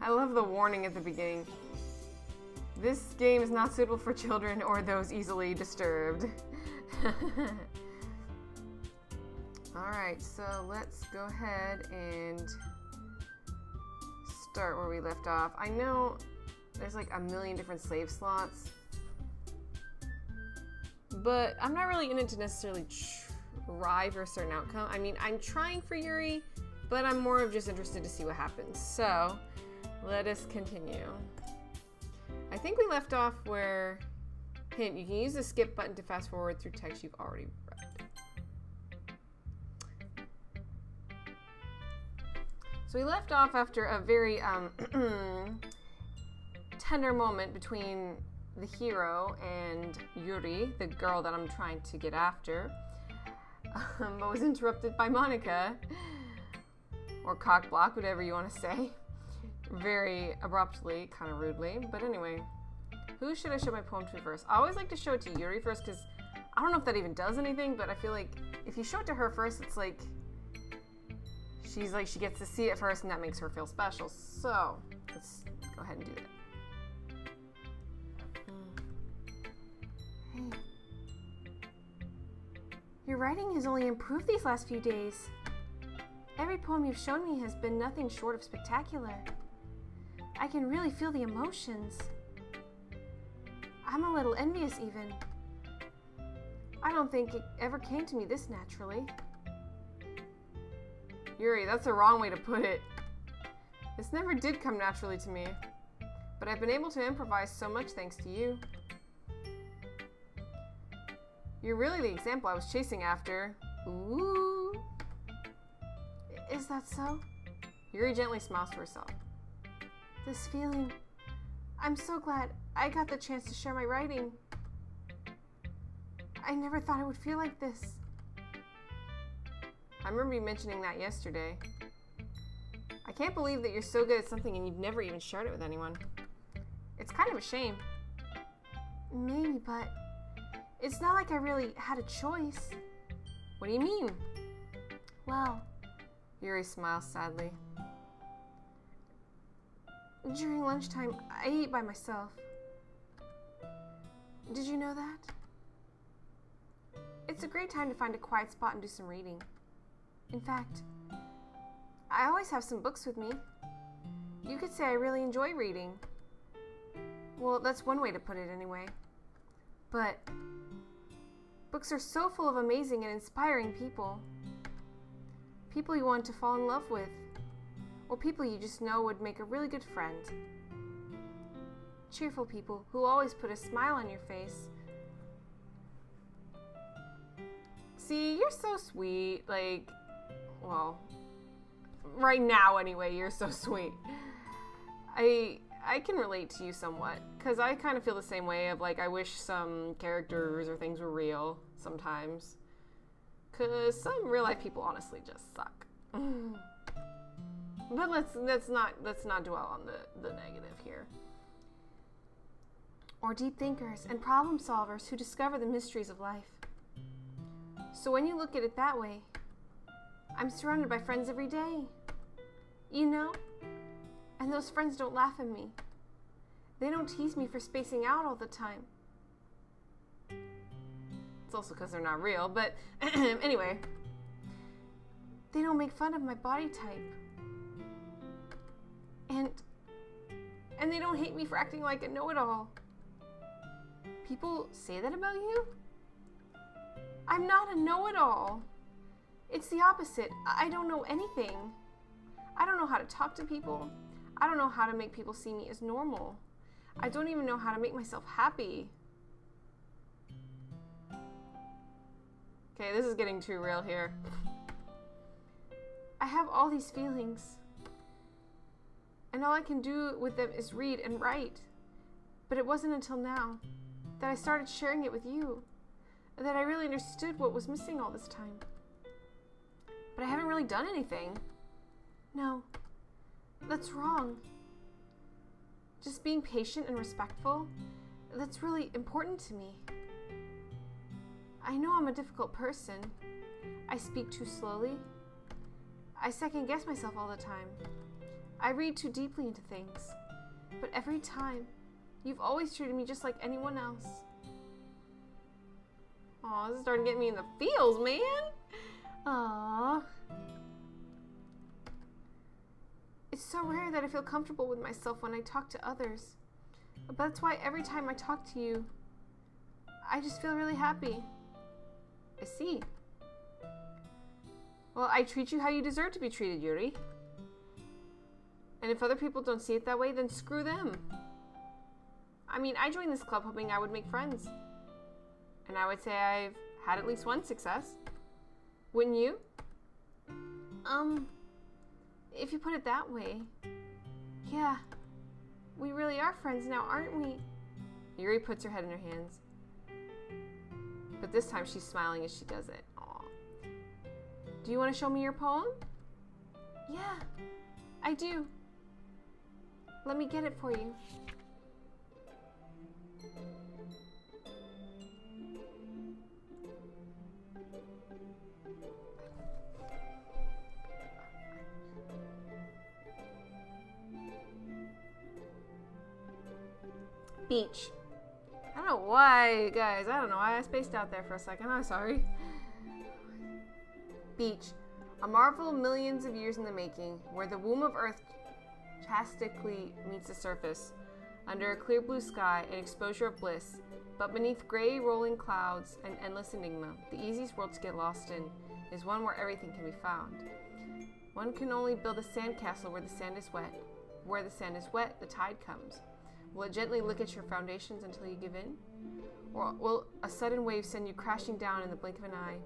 I love the warning at the beginning. This game is not suitable for children or those easily disturbed. Alright, so let's go ahead and start where we left off. I know there's like a million different save slots, but I'm not really in it to necessarily try for a certain outcome. I mean, I'm trying for Yuri, but I'm more of just interested to see what happens. So, let us continue. I think we left off where, hint, you can use the skip button to fast forward through text you've already read. So we left off after a very tender moment between the hero and Yuri, the girl that I'm trying to get after, but was interrupted by Monica, or cockblock, whatever you want to say, very abruptly, kind of rudely. But anyway, who should I show my poem to first? I always like to show it to Yuri first because I don't know if that even does anything, but I feel like if you show it to her first, it's like she gets to see it first, and that makes her feel special. So let's go ahead and do that. Hey, your writing has only improved these last few days. Every poem you've shown me has been nothing short of spectacular. I can really feel the emotions. I'm a little envious even. I don't think it ever came to me this naturally. Yuri, that's the wrong way to put it. This never did come naturally to me, but I've been able to improvise so much thanks to you. You're really the example I was chasing after. Ooh. Is that so? Yuri gently smiles to herself. This feeling, I'm so glad I got the chance to share my writing. I never thought it would feel like this. I remember you mentioning that yesterday. I can't believe that you're so good at something and you've never even shared it with anyone. It's kind of a shame. Maybe, but it's not like I really had a choice. What do you mean? Well, Yuri smiles sadly. During lunchtime, I eat by myself. Did you know that? It's a great time to find a quiet spot and do some reading. In fact, I always have some books with me. You could say I really enjoy reading. Well, that's one way to put it anyway. But books are so full of amazing and inspiring people. People you want to fall in love with, or people you just know would make a really good friend. Cheerful people who always put a smile on your face. See, you're so sweet, like, well, right now anyway, you're so sweet. I can relate to you somewhat, because I kind of feel the same way of, like, I wish some characters or things were real sometimes. Because some real life people honestly just suck. But let's not dwell on the negative here. Or deep thinkers and problem solvers who discover the mysteries of life. So when you look at it that way, I'm surrounded by friends every day. You know? And those friends don't laugh at me. They don't tease me for spacing out all the time. It's also because they're not real, but anyway. They don't make fun of my body type. And they don't hate me for acting like a know-it-all. People say that about you? I'm not a know-it-all. It's the opposite. I don't know anything. I don't know how to talk to people. I don't know how to make people see me as normal. I don't even know how to make myself happy. Okay, this is getting too real here. I have all these feelings, and all I can do with them is read and write. But it wasn't until now that I started sharing it with you that I really understood what was missing all this time. But I haven't really done anything. No, that's wrong. Just being patient and respectful, that's really important to me. I know I'm a difficult person. I speak too slowly. I second guess myself all the time. I read too deeply into things. But every time, you've always treated me just like anyone else. Aw, this is starting to get me in the feels, man. Aww. It's so rare that I feel comfortable with myself when I talk to others. But that's why every time I talk to you, I just feel really happy. I see. Well, I treat you how you deserve to be treated, Yuri. And if other people don't see it that way, then screw them. I mean, I joined this club hoping I would make friends. And I would say I've had at least one success. Wouldn't you? If you put it that way. Yeah. We really are friends now, aren't we? Yuri puts her head in her hands. But this time she's smiling as she does it. Aw. Do you want to show me your poem? Yeah, I do. Let me get it for you. Beach. I don't know why, guys. I don't know why I spaced out there for a second. I'm sorry. Beach. A marvel millions of years in the making, where the womb of Earth chastically meets the surface, under a clear blue sky, an exposure of bliss, but beneath gray rolling clouds, an endless enigma. The easiest world to get lost in is one where everything can be found. One can only build a sandcastle where the sand is wet. Where the sand is wet, the tide comes. Will it gently lick at your foundations until you give in? Or will a sudden wave send you crashing down in the blink of an eye?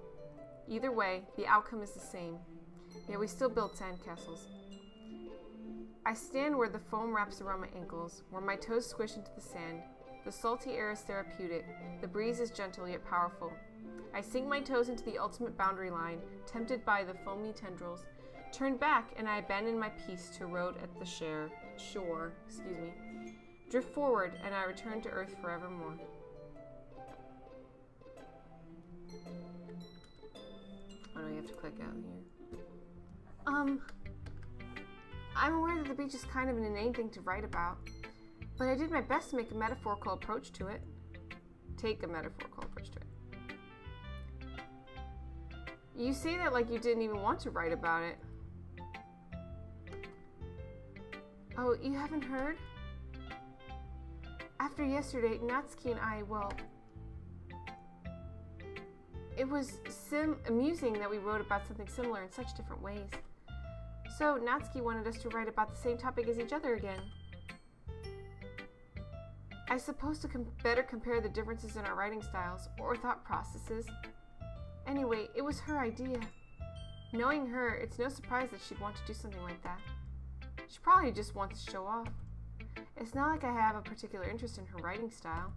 Either way, the outcome is the same. Yet we still build sandcastles. I stand where the foam wraps around my ankles, where my toes squish into the sand. The salty air is therapeutic. The breeze is gentle yet powerful. I sink my toes into the ultimate boundary line, tempted by the foamy tendrils. Turn back, and I abandon my peace to road at the shore. Drift forward, and I return to earth forevermore. Oh no, you have to click out here. I'm aware that the beach is kind of an inane thing to write about, but I did my best to make a metaphorical approach to it. Take a metaphorical approach to it. You say that like you didn't even want to write about it. Oh, you haven't heard? After yesterday, Natsuki and I, it was amusing that we wrote about something similar in such different ways. So Natsuki wanted us to write about the same topic as each other again. I suppose to better compare the differences in our writing styles or thought processes. Anyway, it was her idea. Knowing her, it's no surprise that she'd want to do something like that. She probably just wants to show off. It's not like I have a particular interest in her writing style.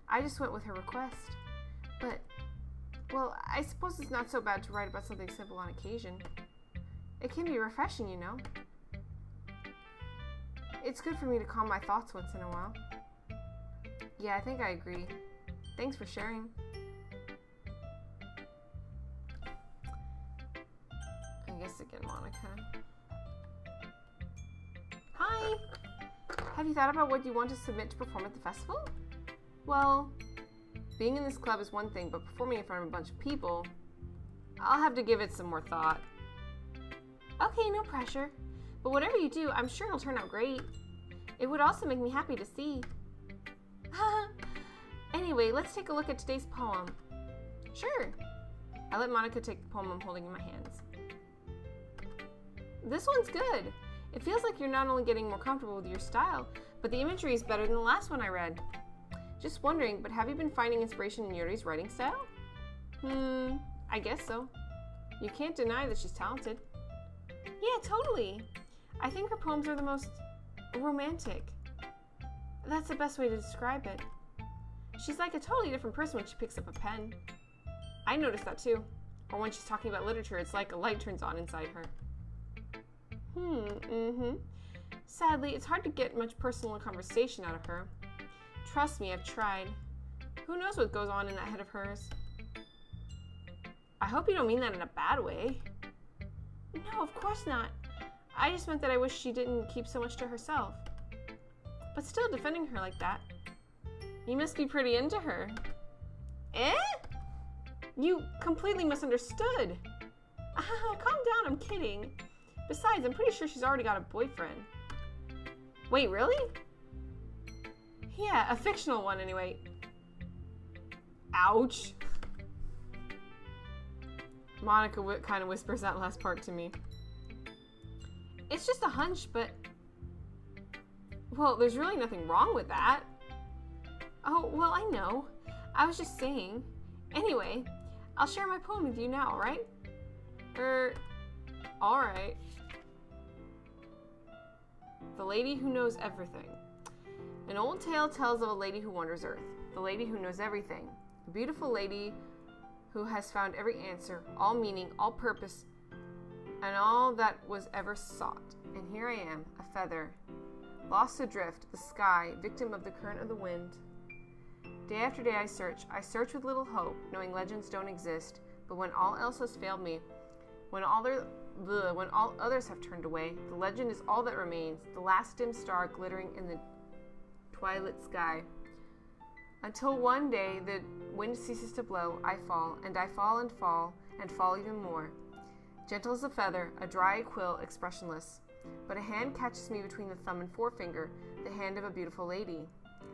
I just went with her request. But, I suppose it's not so bad to write about something simple on occasion. It can be refreshing, you know. It's good for me to calm my thoughts once in a while. Yeah, I think I agree. Thanks for sharing. I guess again, Monica. Hi! Have you thought about what you want to submit to perform at the festival? Well, being in this club is one thing, but performing in front of a bunch of people, I'll have to give it some more thought. Okay, no pressure. But whatever you do, I'm sure it'll turn out great. It would also make me happy to see. Anyway, let's take a look at today's poem. Sure. I let Monica take the poem I'm holding in my hands. This one's good. It feels like you're not only getting more comfortable with your style, but the imagery is better than the last one I read. Just wondering, but have you been finding inspiration in Yuri's writing style? I guess so. You can't deny that she's talented. Yeah, totally. I think her poems are the most romantic. That's the best way to describe it. She's like a totally different person when she picks up a pen. I noticed that too. Or when she's talking about literature, it's like a light turns on inside her. Sadly, it's hard to get much personal conversation out of her. Trust me, I've tried. Who knows what goes on in that head of hers? I hope you don't mean that in a bad way. No, of course not. I just meant that I wish she didn't keep so much to herself. But still defending her like that. You must be pretty into her. Eh? You completely misunderstood. Calm down, I'm kidding. Besides, I'm pretty sure she's already got a boyfriend. Wait, really? Yeah, a fictional one anyway. Ouch. Monica kind of whispers that last part to me. It's just a hunch, but... Well, there's really nothing wrong with that. Oh, well, I know. I was just saying. Anyway, I'll share my poem with you now, alright? Alright. The Lady Who Knows Everything. An old tale tells of a lady who wanders earth. The lady who knows everything. A beautiful lady who has found every answer, all meaning, all purpose, and all that was ever sought. And here I am, a feather, lost adrift, the sky, victim of the current of the wind. Day after day I search with little hope, knowing legends don't exist, but when all else has failed me, when all others have turned away, the legend is all that remains, the last dim star glittering in the twilight sky. Until one day the wind ceases to blow, I fall, and I fall and fall, and fall even more. Gentle as a feather, a dry quill, expressionless. But a hand catches me between the thumb and forefinger, the hand of a beautiful lady.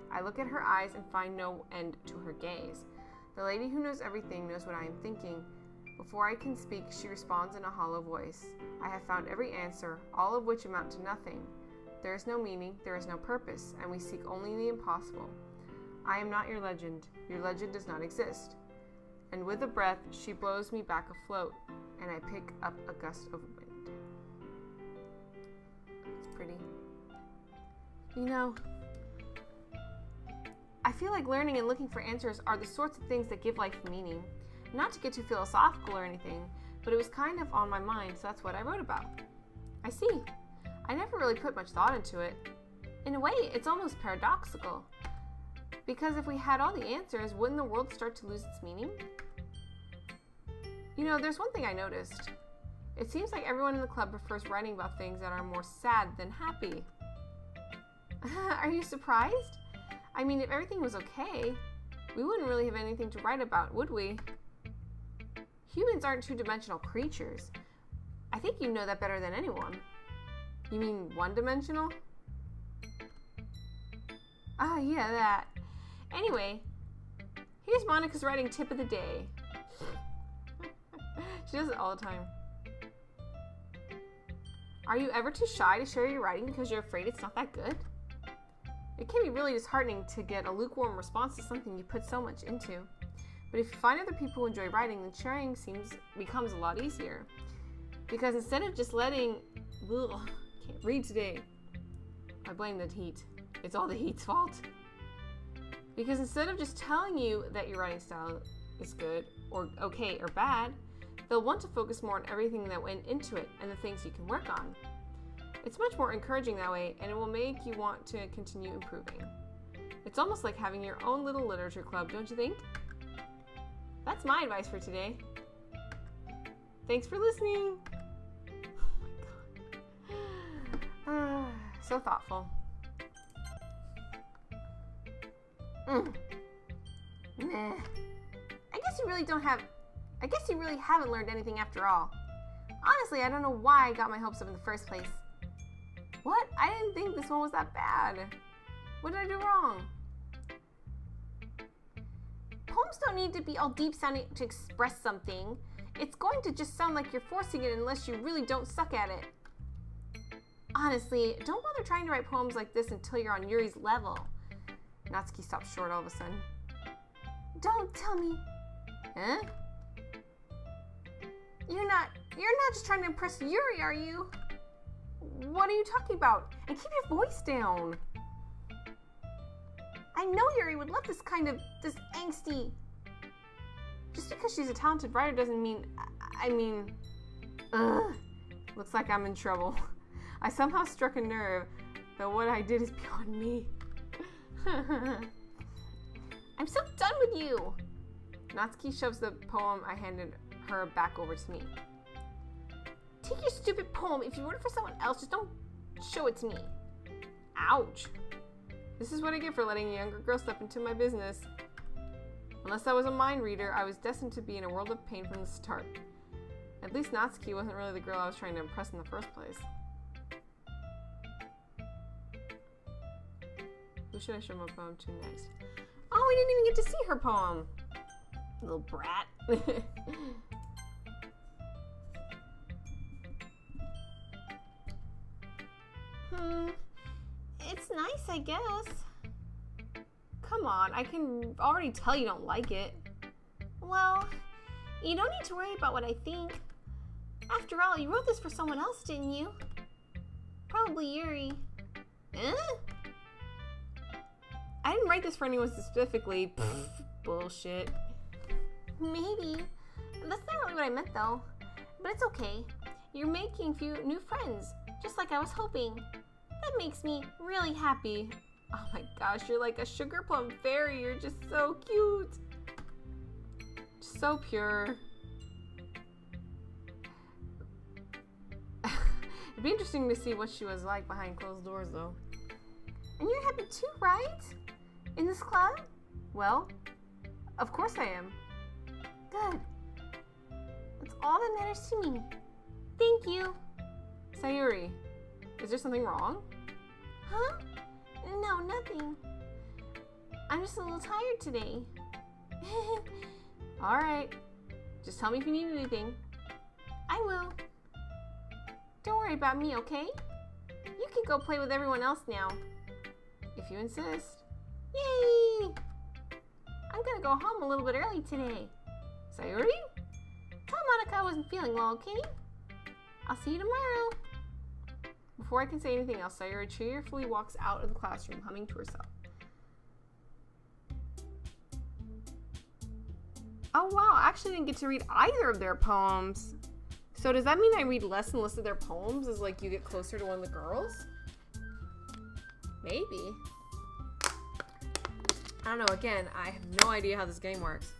I look at her eyes and find no end to her gaze. The lady who knows everything knows what I am thinking. Before I can speak, she responds in a hollow voice. I have found every answer, all of which amount to nothing. There is no meaning, there is no purpose, and we seek only the impossible. I am not your legend. Your legend does not exist. And with a breath, she blows me back afloat, and I pick up a gust of wind. It's pretty. You know, I feel like learning and looking for answers are the sorts of things that give life meaning. Not to get too philosophical or anything, but it was kind of on my mind, so that's what I wrote about. I see. I never really put much thought into it. In a way, it's almost paradoxical. Because if we had all the answers, wouldn't the world start to lose its meaning? You know, there's one thing I noticed. It seems like everyone in the club prefers writing about things that are more sad than happy. Are you surprised? I mean, if everything was okay, we wouldn't really have anything to write about, would we? Humans aren't two-dimensional creatures. I think you know that better than anyone. You mean one-dimensional? Ah, yeah, that. Anyway, here's Monica's writing tip of the day. She does it all the time. Are you ever too shy to share your writing because you're afraid it's not that good? It can be really disheartening to get a lukewarm response to something you put so much into. But if you find other people who enjoy writing, then sharing becomes a lot easier. Because instead of just letting... can't read today. I blame the heat. It's all the heat's fault. Because instead of just telling you that your writing style is good, or okay, or bad, they'll want to focus more on everything that went into it and the things you can work on. It's much more encouraging that way, and it will make you want to continue improving. It's almost like having your own little literature club, don't you think? That's my advice for today. Thanks for listening. Oh my god. So thoughtful. Nah. I guess you really haven't learned anything after all. Honestly, I don't know why I got my hopes up in the first place. What? I didn't think this one was that bad. What did I do wrong? Poems don't need to be all deep sounding to express something. It's going to just sound like you're forcing it unless you really don't suck at it. Honestly, don't bother trying to write poems like this until you're on Yuri's level. Natsuki stops short all of a sudden. Don't tell me. Huh? You're not just trying to impress Yuri, are you? What are you talking about? And keep your voice down. I know Yuri would love this angsty. Just because she's a talented writer doesn't mean, looks like I'm in trouble. I somehow struck a nerve, though what I did is beyond me. I'm so done with you. Natsuki shoves the poem I handed her back over to me. Take your stupid poem. If you wrote it for someone else, just don't show it to me. Ouch. This is what I get for letting a younger girl step into my business. Unless I was a mind reader, I was destined to be in a world of pain from the start. At least Natsuki wasn't really the girl I was trying to impress in the first place. Who should I show my poem to next? Oh, we didn't even get to see her poem. Little brat. It's nice, I guess. Come on, I can already tell you don't like it. Well, you don't need to worry about what I think. After all, you wrote this for someone else, didn't you? Probably Yuri. Eh? I didn't write this for anyone specifically. Pfft, bullshit. Maybe. That's not really what I meant, though. But it's okay. You're making few new friends, just like I was hoping. That makes me really happy. Oh my gosh, you're like a sugar plum fairy. You're just so cute. Just so pure. It'd be interesting to see what she was like behind closed doors, though. And you're happy too, right? In this club? Well, of course I am. Good. That's all that matters to me. Thank you. Sayuri, is there something wrong? Huh? No, nothing. I'm just a little tired today. Alright. Just tell me if you need anything. I will. Don't worry about me, okay? You can go play with everyone else now. If you insist. Yay! I'm gonna go home a little bit early today. Sayuri? Tell Monica I wasn't feeling well, okay? I'll see you tomorrow. Before I can say anything else, Sayuri cheerfully walks out of the classroom, humming to herself. Oh wow, I actually didn't get to read either of their poems. So does that mean I read less and less of their poems as like you get closer to one of the girls? Maybe. I don't know, again, I have no idea how this game works.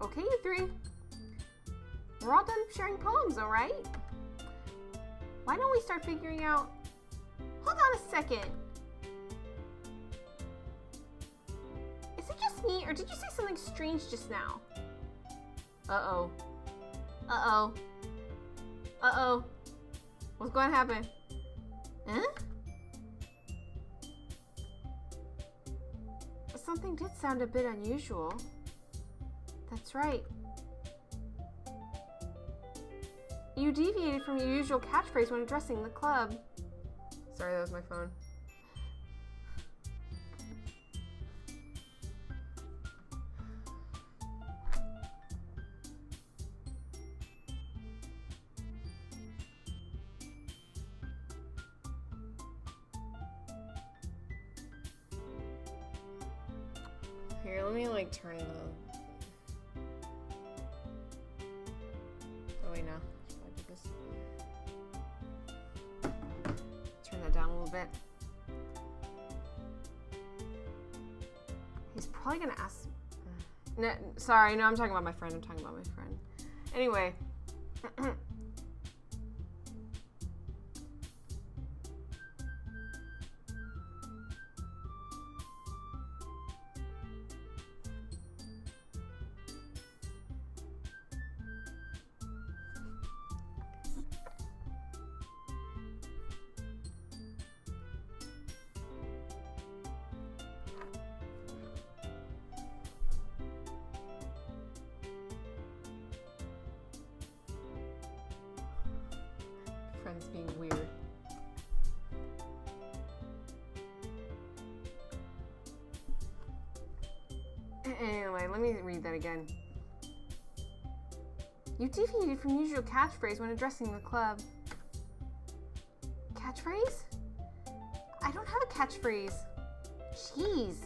Okay, you three. We're all done sharing poems, alright? Why don't we start figuring out... Hold on a second. Is it just me, or did you say something strange just now? Uh-oh. Uh-oh. Uh-oh. What's going to happen? Huh? Something did sound a bit unusual. That's right. You deviated from your usual catchphrase when addressing the club. Sorry, that was my phone. Here, let me like turn the... Oh wait, no. I did this. Turn that down a little bit. He's probably gonna ask... No, sorry, no, I'm talking about my friend. Anyway. Friends being weird. Anyway, let me read that again. You deviated from usual catchphrase when addressing the club. Catchphrase? I don't have a catchphrase. Jeez,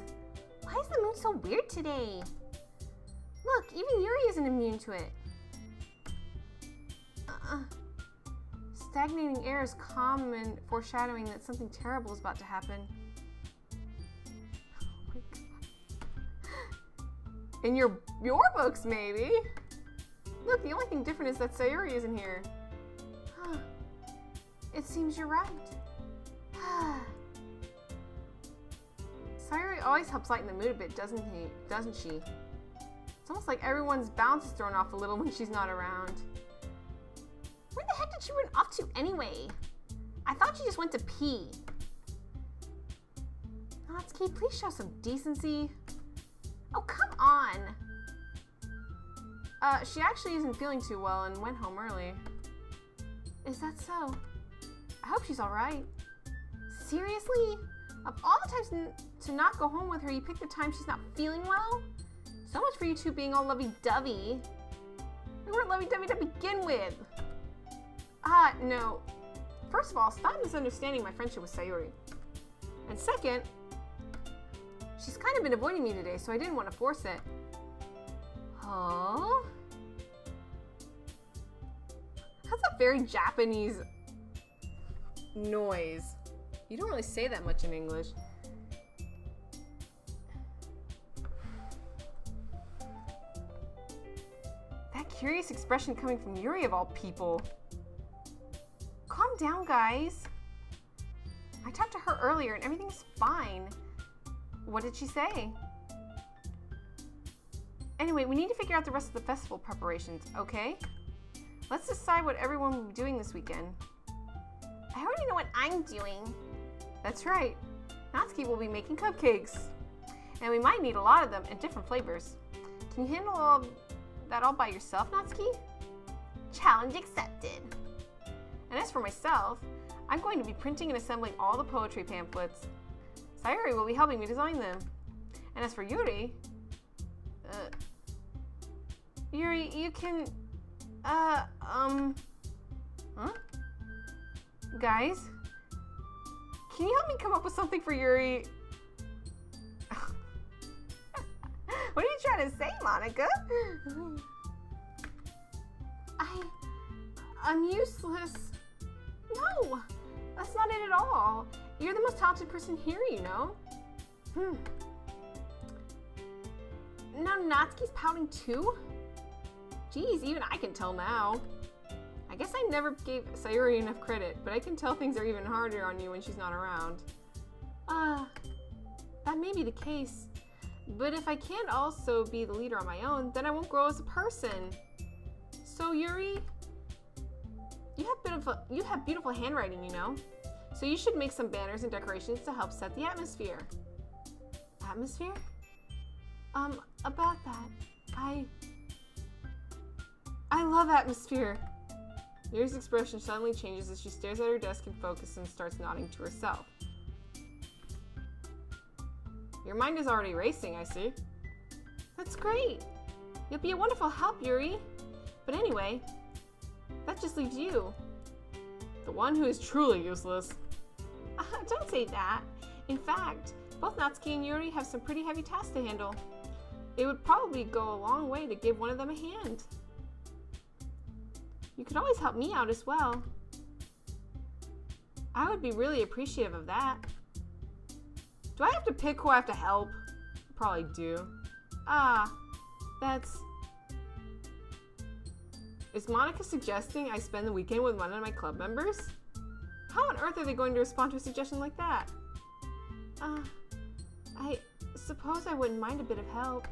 why is the mood so weird today? Look, even Yuri isn't immune to it. Stagnating air is calm and foreshadowing that something terrible is about to happen. Oh my God. In your books, maybe. Look, the only thing different is that Sayuri isn't here. Huh. It seems you're right. Sayuri always helps lighten the mood a bit, doesn't she? It's almost like everyone's balance is thrown off a little when she's not around. Where the heck did she run off to anyway? I thought she just went to pee. Natsuki, please show some decency. Oh, come on. She actually isn't feeling too well and went home early. Is that so? I hope she's all right. Seriously? Of all the times to not go home with her, you picked the time she's not feeling well? So much for you two being all lovey-dovey. We weren't lovey-dovey to begin with. No. First of all, stop misunderstanding my friendship with Sayuri. And second, she's kind of been avoiding me today, so I didn't want to force it. Huh? That's a very Japanese noise. You don't really say that much in English. That curious expression coming from Yuri of all people. Calm down, guys. I talked to her earlier and everything's fine. What did she say? Anyway, we need to figure out the rest of the festival preparations, okay? Let's decide what everyone will be doing this weekend. I already know what I'm doing. That's right. Natsuki will be making cupcakes. And we might need a lot of them in different flavors. Can you handle that all by yourself, Natsuki? Challenge accepted. And as for myself, I'm going to be printing and assembling all the poetry pamphlets. Sayuri will be helping me design them. And as for Yuri, Yuri, you can, huh? Guys, can you help me come up with something for Yuri? What are you trying to say, Monica? I'm useless. No, that's not it at all. You're the most talented person here, you know. Now Natsuki's pouting too? Geez, even I can tell now. I guess I never gave Sayuri enough credit, but I can tell things are even harder on you when she's not around. That may be the case. But if I can't also be the leader on my own, then I won't grow as a person. So Yuri, you have beautiful handwriting, you know? So you should make some banners and decorations to help set the atmosphere. Atmosphere? About that, I love atmosphere. Yuri's expression suddenly changes as she stares at her desk in focus and starts nodding to herself. Your mind is already racing, I see. That's great. You'll be a wonderful help, Yuri. But anyway, that just leaves you. The one who is truly useless. Don't say that. In fact, both Natsuki and Yuri have some pretty heavy tasks to handle. It would probably go a long way to give one of them a hand. You could always help me out as well. I would be really appreciative of that. Do I have to pick who I have to help? I probably do. Is Monica suggesting I spend the weekend with one of my club members? How on earth are they going to respond to a suggestion like that? I suppose I wouldn't mind a bit of help.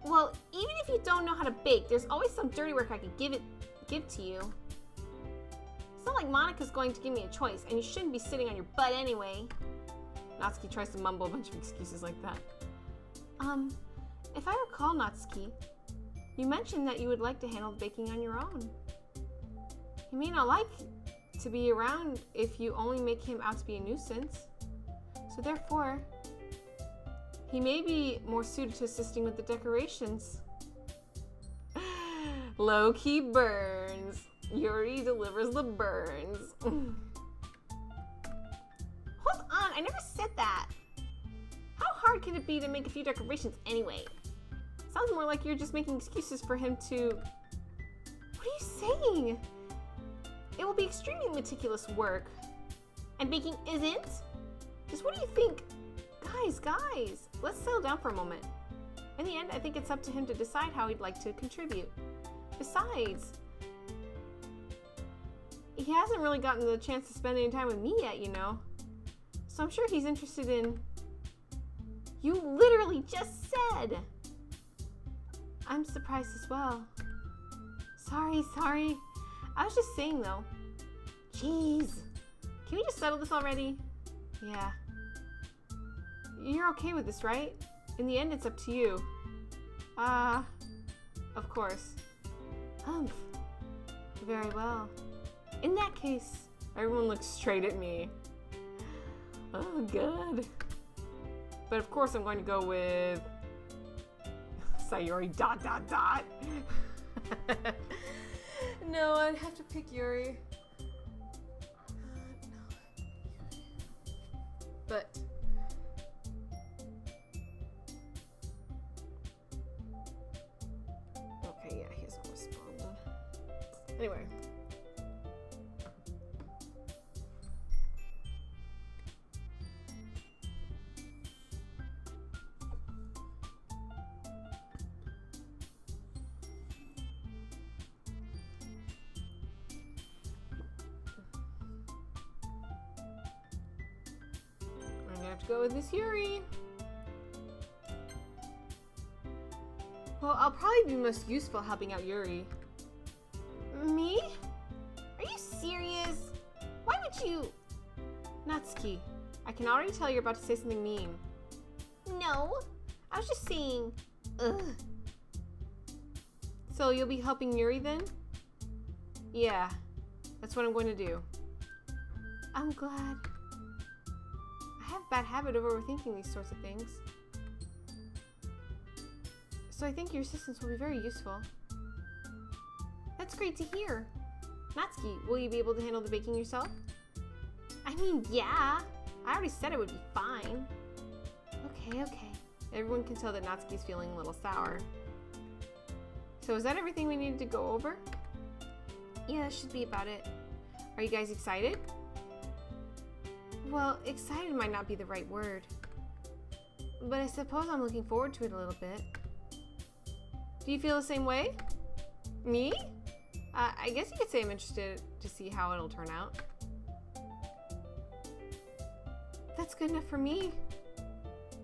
Well, even if you don't know how to bake, there's always some dirty work I could give to you. It's not like Monica's going to give me a choice, and you shouldn't be sitting on your butt anyway. Natsuki tries to mumble a bunch of excuses like that. If I recall, Natsuki, you mentioned that you would like to handle baking on your own. He may not like to be around if you only make him out to be a nuisance. So therefore, he may be more suited to assisting with the decorations. Low-key burns. Yuri delivers the burns. Hold on, I never said that. How hard can it be to make a few decorations anyway? Sounds more like you're just making excuses for him to... What are you saying? It will be extremely meticulous work. And baking isn't? Just what do you think? Guys, let's settle down for a moment. In the end, I think it's up to him to decide how he'd like to contribute. Besides, he hasn't really gotten the chance to spend any time with me yet, you know. So I'm sure he's interested in... You literally just said! I'm surprised as well. Sorry. I was just saying, though. Jeez. Can we just settle this already? Yeah. You're okay with this, right? In the end, it's up to you. Of course. Humph. Very well. In that case, everyone looks straight at me. Oh, good. But of course, I'm going to go with Sayuri ... No, I'd have to pick Yuri. No. But okay, yeah, he hasn't responded. Anyway. Go with this Yuri. Well, I'll probably be most useful helping out Yuri. Me? Are you serious? Why would you? Natsuki, I can already tell you're about to say something mean. No, I was just saying, ugh. So you'll be helping Yuri then? Yeah, that's what I'm going to do. I'm glad. I have a bad habit of overthinking these sorts of things. So I think your assistance will be very useful. That's great to hear. Natsuki, will you be able to handle the baking yourself? I mean, yeah. I already said it would be fine. Okay. Everyone can tell that Natsuki's feeling a little sour. So is that everything we needed to go over? Yeah, that should be about it. Are you guys excited? Well, excited might not be the right word. But I suppose I'm looking forward to it a little bit. Do you feel the same way? Me? I guess you could say I'm interested to see how it'll turn out. That's good enough for me.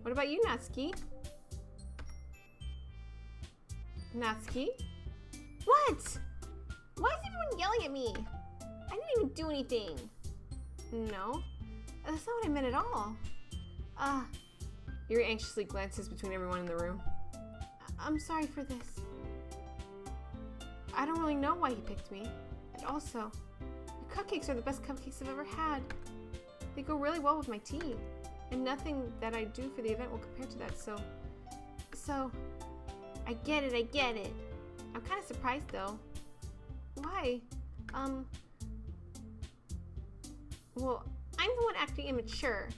What about you, Natsuki? Natsuki? What? Why is everyone yelling at me? I didn't even do anything. No, that's not what I meant at all. Yuri anxiously glances between everyone in the room. I'm sorry for this. I don't really know why he picked me. And also, the cupcakes are the best cupcakes I've ever had. They go really well with my tea. And nothing that I do for the event will compare to that, so... I get it. I'm kind of surprised, though. Why? Well, I'm the one acting immature.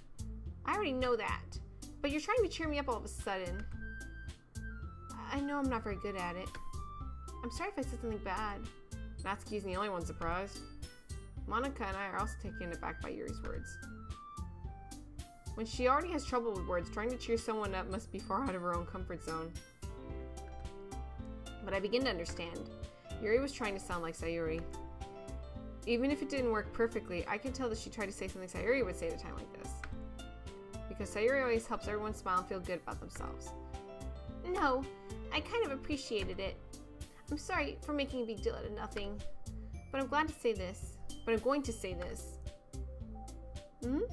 I already know that. But you're trying to cheer me up all of a sudden. I know I'm not very good at it. I'm sorry if I said something bad. Natsuki's the only one surprised. Monica and I are also taken aback by Yuri's words. When she already has trouble with words, trying to cheer someone up must be far out of her own comfort zone. But I begin to understand. Yuri was trying to sound like Sayuri. Even if it didn't work perfectly, I can tell that she tried to say something Sayuri would say at a time like this. Because Sayuri always helps everyone smile and feel good about themselves. No, I kind of appreciated it. I'm sorry for making a big deal out of nothing. But I'm glad to say this. But I'm going to say this. You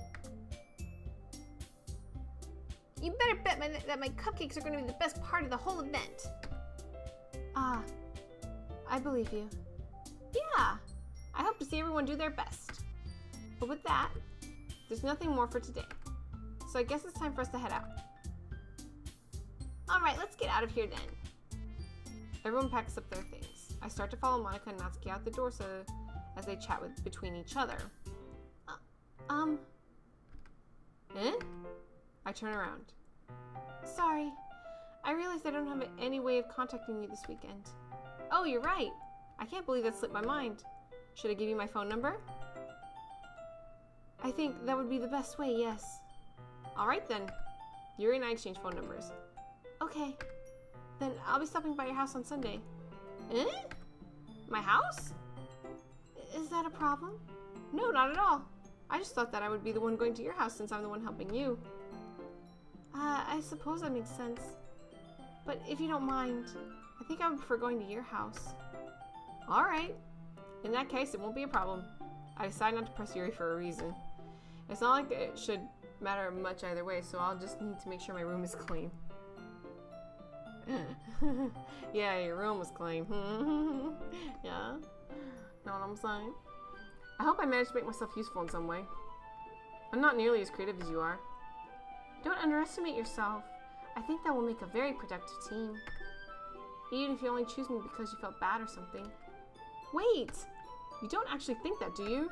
better bet that my cupcakes are going to be the best part of the whole event. I believe you. Yeah, I hope to see everyone do their best. But with that, there's nothing more for today. So I guess it's time for us to head out. Alright, let's get out of here then. Everyone packs up their things. I start to follow Monica and Natsuki out the door as they chat between each other. I turn around. Sorry, I realized I don't have any way of contacting you this weekend. Oh, you're right. I can't believe that slipped my mind. Should I give you my phone number? I think that would be the best way, yes. Alright then. Yuri and I exchanged phone numbers. Okay. Then I'll be stopping by your house on Sunday. Eh? My house? Is that a problem? No, not at all. I just thought that I would be the one going to your house since I'm the one helping you. I suppose that makes sense. But if you don't mind, I think I would prefer going to your house. Alright. In that case, it won't be a problem. I decided not to press Yuri for a reason. It's not like it should matter much either way, so I'll just need to make sure my room is clean. Yeah, your room was clean. Yeah? Know what I'm saying? I hope I managed to make myself useful in some way. I'm not nearly as creative as you are. Don't underestimate yourself. I think that will make a very productive team. Even if you only choose me because you felt bad or something. Wait! You don't actually think that, do you?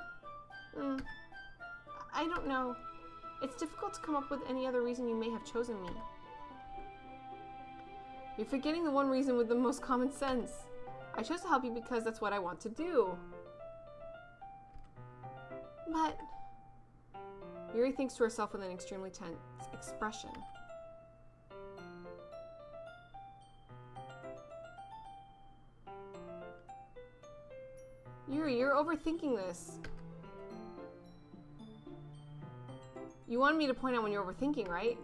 I don't know. It's difficult to come up with any other reason you may have chosen me. You're forgetting the one reason with the most common sense. I chose to help you because that's what I want to do. But... Yuri thinks to herself with an extremely tense expression. Yuri, you're overthinking this. You wanted me to point out when you're overthinking, right?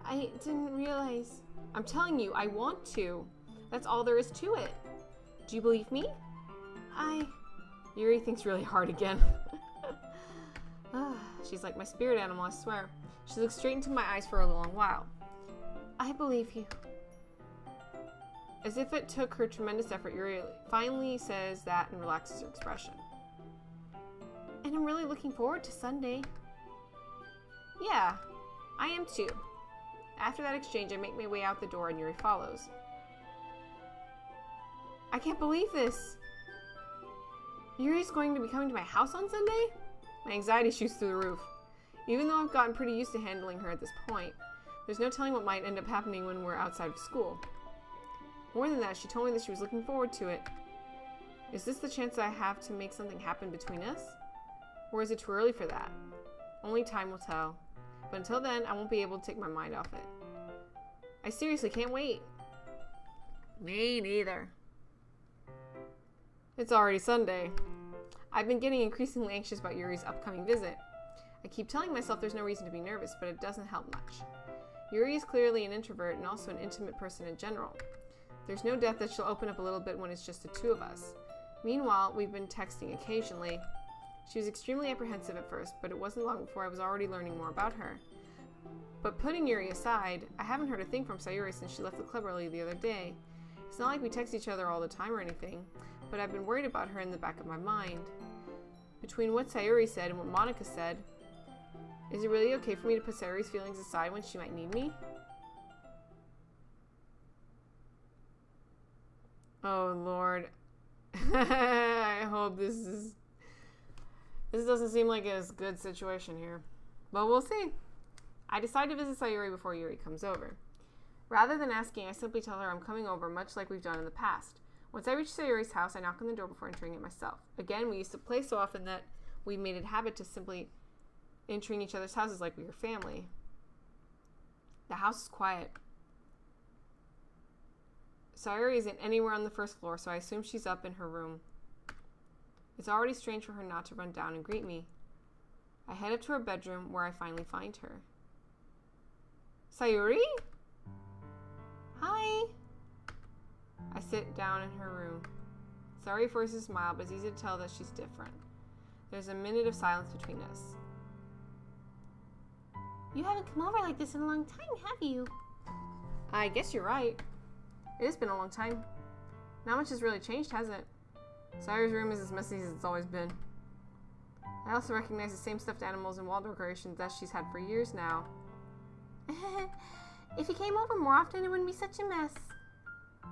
I didn't realize. I'm telling you, I want to. That's all there is to it. Do you believe me? Yuri thinks really hard again. She's like my spirit animal, I swear. She looks straight into my eyes for a long while. I believe you. As if it took her tremendous effort, Yuri finally says that and relaxes her expression. And I'm really looking forward to Sunday. Yeah, I am too. After that exchange, I make my way out the door and Yuri follows. I can't believe this. Yuri's going to be coming to my house on Sunday? My anxiety shoots through the roof. Even though I've gotten pretty used to handling her at this point, there's no telling what might end up happening when we're outside of school. More than that, she told me that she was looking forward to it. Is this the chance that I have to make something happen between us? Or is it too early for that? Only time will tell. But until then, I won't be able to take my mind off it. I seriously can't wait. Me neither. It's already Sunday. I've been getting increasingly anxious about Yuri's upcoming visit. I keep telling myself there's no reason to be nervous, but it doesn't help much. Yuri is clearly an introvert and also an intimate person in general. There's no doubt that she'll open up a little bit when it's just the two of us. Meanwhile, we've been texting occasionally. She was extremely apprehensive at first, but it wasn't long before I was already learning more about her. But putting Yuri aside, I haven't heard a thing from Sayuri since she left the club early the other day. It's not like we text each other all the time or anything, but I've been worried about her in the back of my mind. Between what Sayuri said and what Monica said, is it really okay for me to put Sayuri's feelings aside when she might need me? Oh Lord. I hope this doesn't seem like a good situation here. But we'll see. I decide to visit Sayuri before Yuri comes over. Rather than asking, I simply tell her I'm coming over, much like we've done in the past. Once I reach Sayuri's house, I knock on the door before entering it myself. Again, we used to play so often that we made it a habit to simply entering each other's houses like we were family. The house is quiet. Sayuri isn't anywhere on the first floor, so I assume she's up in her room. It's already strange for her not to run down and greet me. I head up to her bedroom, where I finally find her. Sayuri? Hi. I sit down in her room. Sayuri forces a smile, but it's easy to tell that she's different. There's a minute of silence between us. You haven't come over like this in a long time, have you? I guess you're right. It has been a long time. Not much has really changed, has it? Sayuri's room is as messy as it's always been. I also recognize the same stuffed animals and wall decorations that she's had for years now. If you came over more often, it wouldn't be such a mess.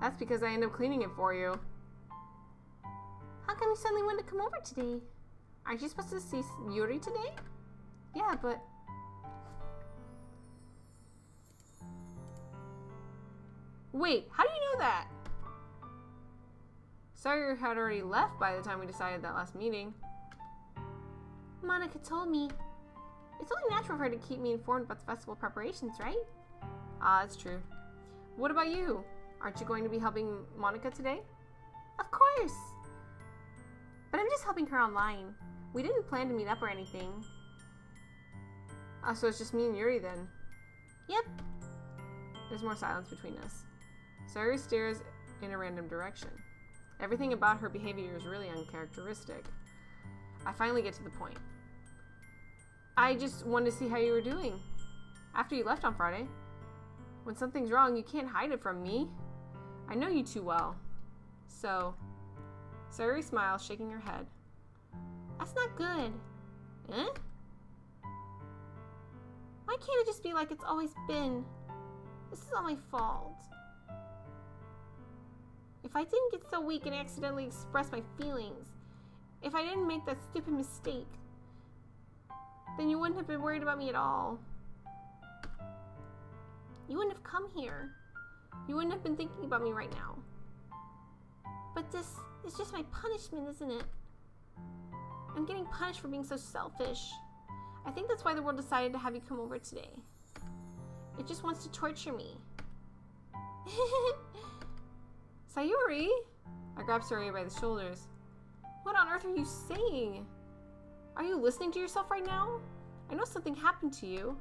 That's because I end up cleaning it for you. How come you suddenly wanted to come over today? Aren't you supposed to see Yuri today? Yeah, but... Wait, how do you know that? Sayuri had already left by the time we decided that last meeting. Monica told me. It's only natural for her to keep me informed about the festival preparations, right? Ah, that's true. What about you? Aren't you going to be helping Monica today? Of course! But I'm just helping her online. We didn't plan to meet up or anything. So it's just me and Yuri then? Yep. There's more silence between us. Sayuri stares in a random direction. Everything about her behavior is really uncharacteristic. I finally get to the point. I just wanted to see how you were doing. After you left on Friday. When something's wrong, you can't hide it from me. I know you too well. So, Sayuri smiles, shaking her head. That's not good. Eh? Why can't it just be like it's always been? This is all my fault. If I didn't get so weak and accidentally express my feelings, if I didn't make that stupid mistake, then you wouldn't have been worried about me at all. You wouldn't have come here. You wouldn't have been thinking about me right now. But this is just my punishment, isn't it? I'm getting punished for being so selfish. I think that's why the world decided to have you come over today. It just wants to torture me. Sayuri! I grab Sayuri by the shoulders. What on earth are you saying? Are you listening to yourself right now? I know something happened to you.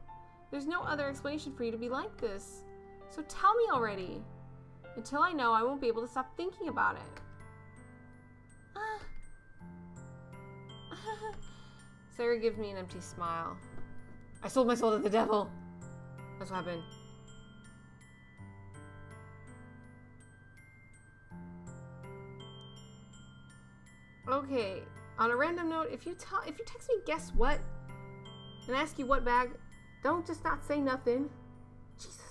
There's no other explanation for you to be like this. So tell me already. Until I know, I won't be able to stop thinking about it. Sayuri gives me an empty smile. I sold my soul to the devil. That's what happened. Okay, on a random note, if you text me guess what and ask you what bag, don't just not say nothing. Jesus.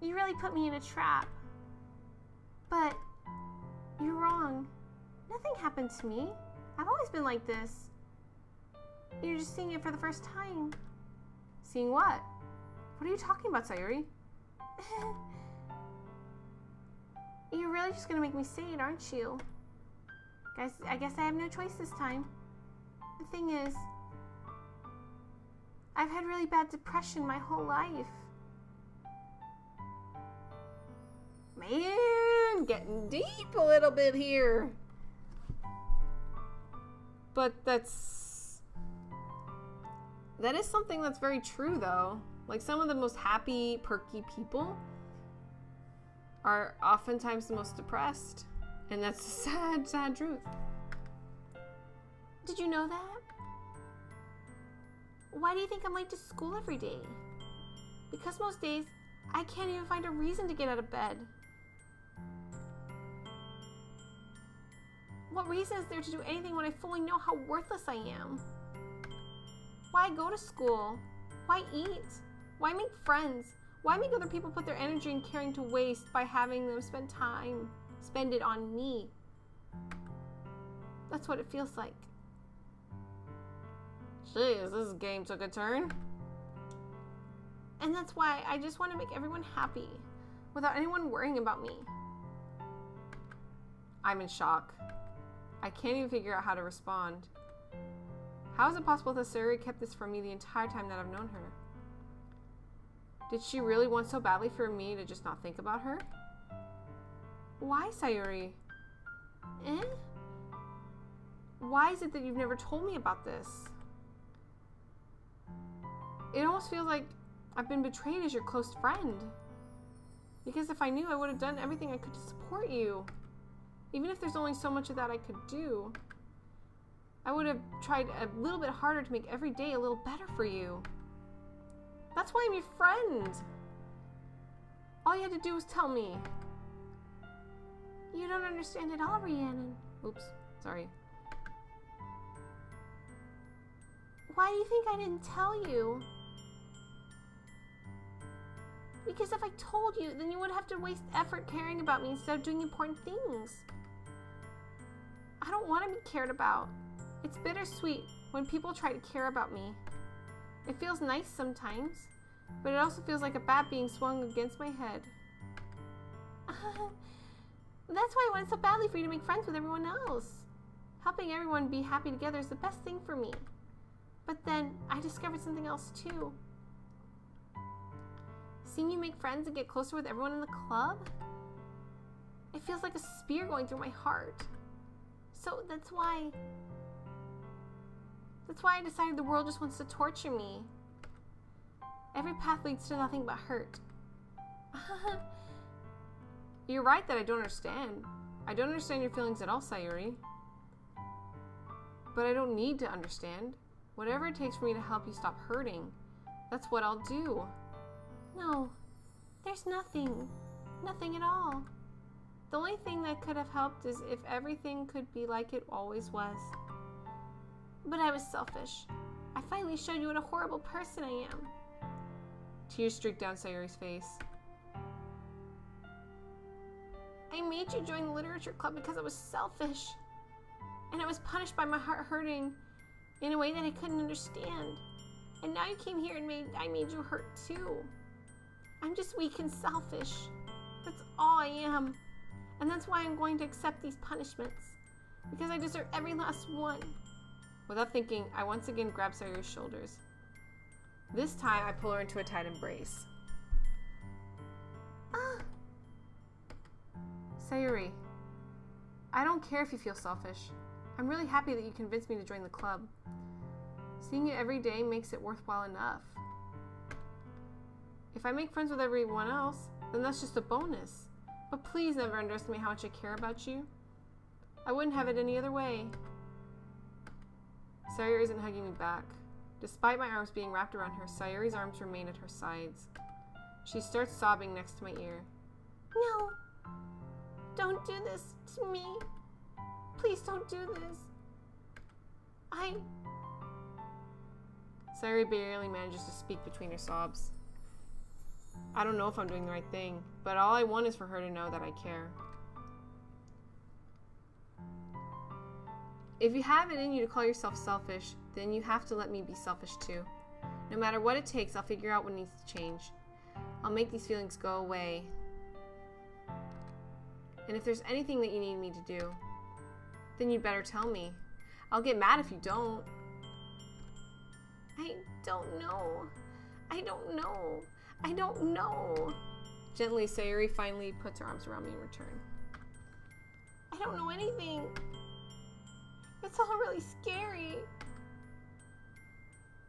You really put me in a trap. But you're wrong. Nothing happened to me. I've always been like this. You're just seeing it for the first time. Seeing what? What are you talking about, Sayuri? You're really just gonna make me say it, aren't you? Guys, I guess I have no choice this time. The thing is, I've had really bad depression my whole life. Man, getting deep a little bit here. But that is something that's very true, though. Like, some of the most happy, perky people are oftentimes the most depressed. And that's a sad, sad truth. Did you know that? Why do you think I'm late to school every day? Because most days, I can't even find a reason to get out of bed. What reason is there to do anything when I fully know how worthless I am? Why go to school? Why eat? Why make friends? Why make other people put their energy and caring to waste by having them spend it on me? That's what it feels like. Jeez, this game took a turn. And that's why I just want to make everyone happy, without anyone worrying about me. I'm in shock. I can't even figure out how to respond. How is it possible that Sayuri kept this from me the entire time that I've known her? Did she really want so badly for me to just not think about her? Why, Sayuri? Eh? Why is it that you've never told me about this? It almost feels like I've been betrayed as your close friend. Because if I knew, I would have done everything I could to support you. Even if there's only so much of that I could do. I would have tried a little bit harder to make every day a little better for you. That's why I'm your friend. All you had to do was tell me. You don't understand at all, Rhiannon. Oops, sorry. Why do you think I didn't tell you? Because if I told you, then you would have to waste effort caring about me instead of doing important things. I don't want to be cared about. It's bittersweet when people try to care about me. It feels nice sometimes, but it also feels like a bat being swung against my head. That's why I wanted so badly for you to make friends with everyone else. Helping everyone be happy together is the best thing for me. But then I discovered something else too. Seeing you make friends and get closer with everyone in the club, it feels like a spear going through my heart. So that's why I decided the world just wants to torture me. Every path leads to nothing but hurt. You're right that I don't understand. I don't understand your feelings at all, Sayuri. But I don't need to understand. Whatever it takes for me to help you stop hurting, that's what I'll do. No, there's nothing. Nothing at all. The only thing that could have helped is if everything could be like it always was. But I was selfish. I finally showed you what a horrible person I am. Tears streaked down Sayuri's face. I made you join the literature club because I was selfish. And I was punished by my heart hurting in a way that I couldn't understand. And now you came here and I made you hurt too. I'm just weak and selfish. That's all I am. And that's why I'm going to accept these punishments. Because I deserve every last one. Without thinking, I once again grab Sayuri's shoulders. This time, I pull her into a tight embrace. Sayuri, I don't care if you feel selfish. I'm really happy that you convinced me to join the club. Seeing you every day makes it worthwhile enough. If I make friends with everyone else, then that's just a bonus. But please never underestimate how much I care about you. I wouldn't have it any other way. Sayuri isn't hugging me back. Despite my arms being wrapped around her, Sayuri's arms remain at her sides. She starts sobbing next to my ear. No! Don't do this to me. Please don't do this. Sayuri barely manages to speak between her sobs. I don't know if I'm doing the right thing, but all I want is for her to know that I care. If you have it in you to call yourself selfish, then you have to let me be selfish too. No matter what it takes, I'll figure out what needs to change. I'll make these feelings go away. And if there's anything that you need me to do, then you'd better tell me. I'll get mad if you don't. I don't know. Gently, Sayuri finally puts her arms around me in return. I don't know anything. It's all really scary.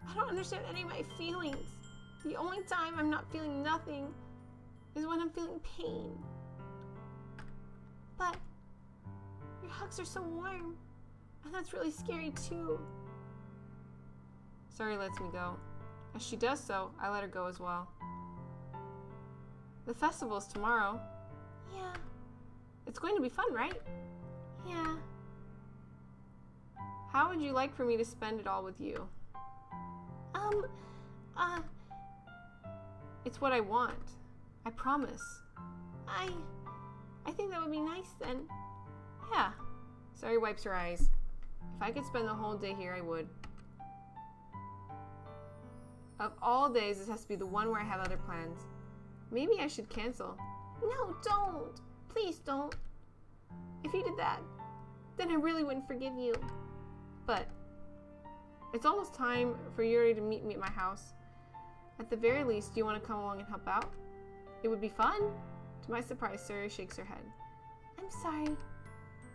I don't understand any of my feelings. The only time I'm not feeling nothing is when I'm feeling pain. But your hugs are so warm, and that's really scary too. Sayuri lets me go. As she does so, I let her go as well. The festival's tomorrow. Yeah. It's going to be fun, right? Yeah. How would you like for me to spend it all with you? It's what I want. I promise. I think that would be nice then. Yeah. Sayuri wipes her eyes. If I could spend the whole day here, I would. Of all days, this has to be the one where I have other plans. Maybe I should cancel. No, don't. Please don't. If you did that, then I really wouldn't forgive you. But it's almost time for Yuri to meet me at my house. At the very least, do you want to come along and help out? It would be fun. To my surprise, Sayuri shakes her head. I'm sorry.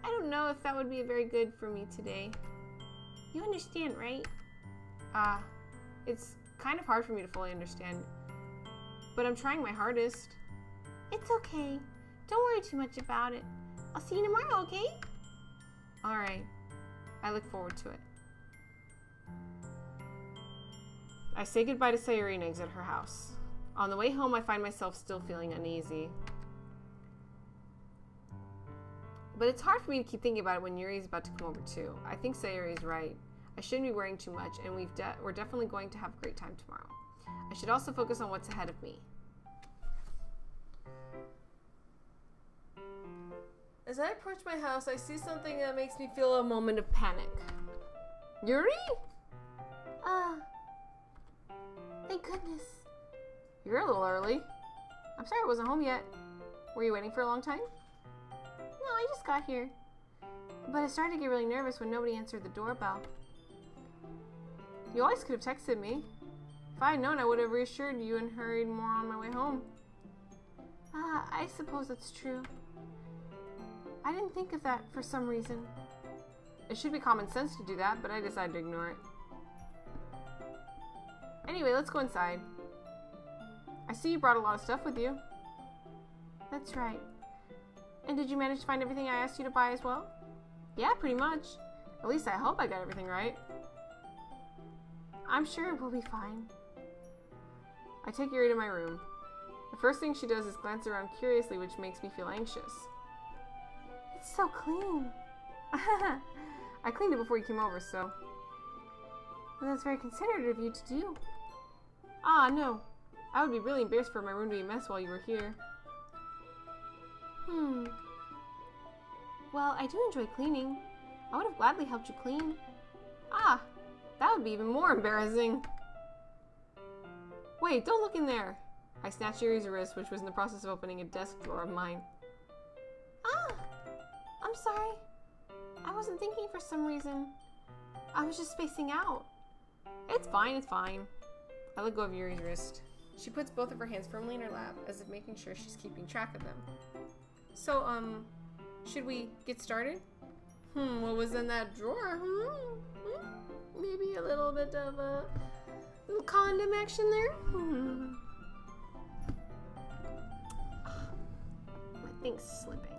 I don't know if that would be very good for me today. You understand, right? It's kind of hard for me to fully understand. But I'm trying my hardest. It's okay. Don't worry too much about it. I'll see you tomorrow, okay? Alright. I look forward to it. I say goodbye to Sayuri and exit her house. On the way home, I find myself still feeling uneasy. But it's hard for me to keep thinking about it when Yuri is about to come over too. I think Sayuri is right. I shouldn't be worrying too much, and we're definitely going to have a great time tomorrow. I should also focus on what's ahead of me. As I approach my house, I see something that makes me feel a moment of panic. Yuri? Thank goodness. You're a little early. I'm sorry I wasn't home yet. Were you waiting for a long time? No, I just got here. But I started to get really nervous when nobody answered the doorbell. You always could have texted me. If I had known, I would have reassured you and hurried more on my way home. I suppose that's true. I didn't think of that for some reason. It should be common sense to do that, but I decided to ignore it. Anyway, let's go inside. I see you brought a lot of stuff with you. That's right. And did you manage to find everything I asked you to buy as well? Yeah, pretty much. At least I hope I got everything right. I'm sure it will be fine. I take Yuri to my room. The first thing she does is glance around curiously, which makes me feel anxious. It's so clean. I cleaned it before you came over, so... Well, that's very considerate of you to do. Ah, no. I would be really embarrassed for my room to be a mess while you were here. Well, I do enjoy cleaning. I would have gladly helped you clean. Ah, that would be even more embarrassing. Wait, don't look in there. I snatched Yuri's wrist, which was in the process of opening a desk drawer of mine. Ah, I'm sorry. I wasn't thinking for some reason. I was just spacing out. It's fine, it's fine. I let go of Yuri's wrist. She puts both of her hands firmly in her lap, as if making sure she's keeping track of them. So, should we get started? What was in that drawer? Maybe a little bit of a little condom action there? My thing's slipping.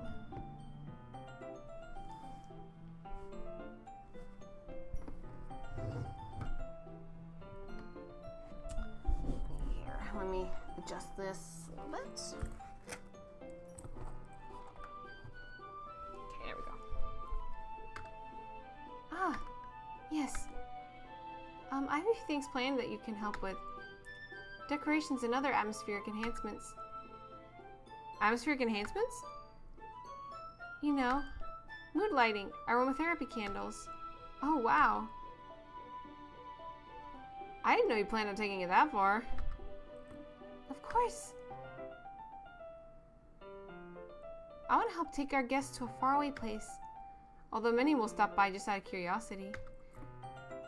Here, let me adjust this a little bit. Yes. I have a few things planned that you can help with. Decorations and other atmospheric enhancements. Atmospheric enhancements? You know, mood lighting, aromatherapy candles. Oh, wow. I didn't know you planned on taking it that far. Of course. I want to help take our guests to a faraway place, although many will stop by just out of curiosity.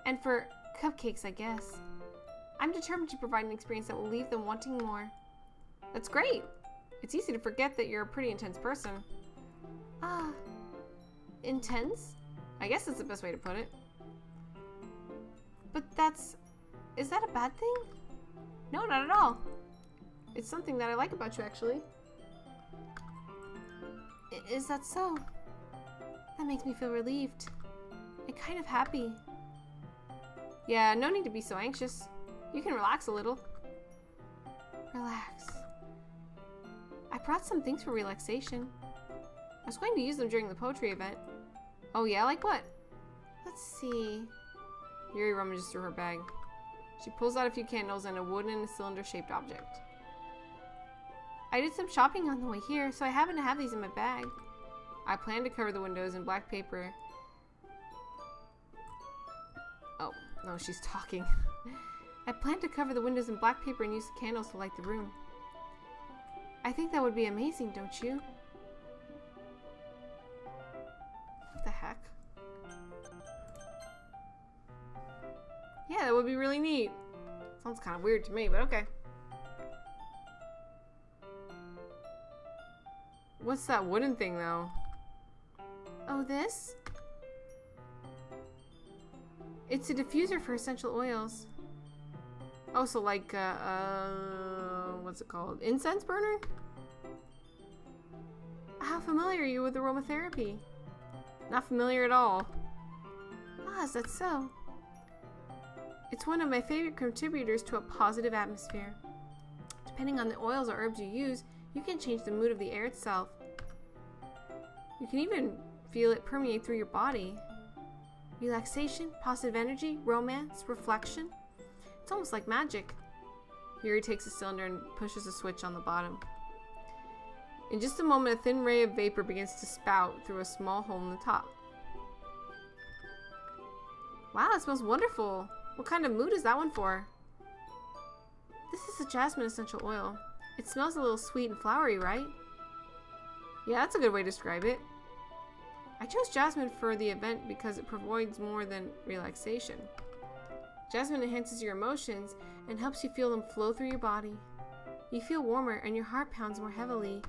And for cupcakes, I guess. I'm determined to provide an experience that will leave them wanting more. That's great. It's easy to forget that you're a pretty intense person. Intense? I guess that's the best way to put it. But is that a bad thing? No, not at all. It's something that I like about you, actually. Is that so? That makes me feel relieved. And kind of happy. Yeah, no need to be so anxious. You can relax a little. Relax. I brought some things for relaxation. I was going to use them during the poetry event. Oh yeah, like what? Let's see. Yuri rummages through her bag. She pulls out a few candles and a wooden cylinder-shaped object. I did some shopping on the way here, so I happen to have these in my bag. I plan to cover the windows in black paper. Oh, no, she's talking. I plan to cover the windows in black paper and use the candles to light the room. I think that would be amazing, don't you? What the heck? Yeah, that would be really neat. Sounds kind of weird to me, but okay. What's that wooden thing, though? Oh, this? It's a diffuser for essential oils. Oh, so like, what's it called? Incense burner? How familiar are you with aromatherapy? Not familiar at all. Ah, is that so? It's one of my favorite contributors to a positive atmosphere. Depending on the oils or herbs you use, you can change the mood of the air itself. You can even feel it permeate through your body. Relaxation, positive energy, romance, reflection. It's almost like magic. Yuri takes a cylinder and pushes a switch on the bottom. In just a moment, a thin ray of vapor begins to spout through a small hole in the top. Wow, it smells wonderful. What kind of mood is that one for? This is a jasmine essential oil. It smells a little sweet and flowery, right? Yeah, that's a good way to describe it. I chose jasmine for the event because it provides more than relaxation. Jasmine enhances your emotions and helps you feel them flow through your body. You feel warmer and your heart pounds more heavily.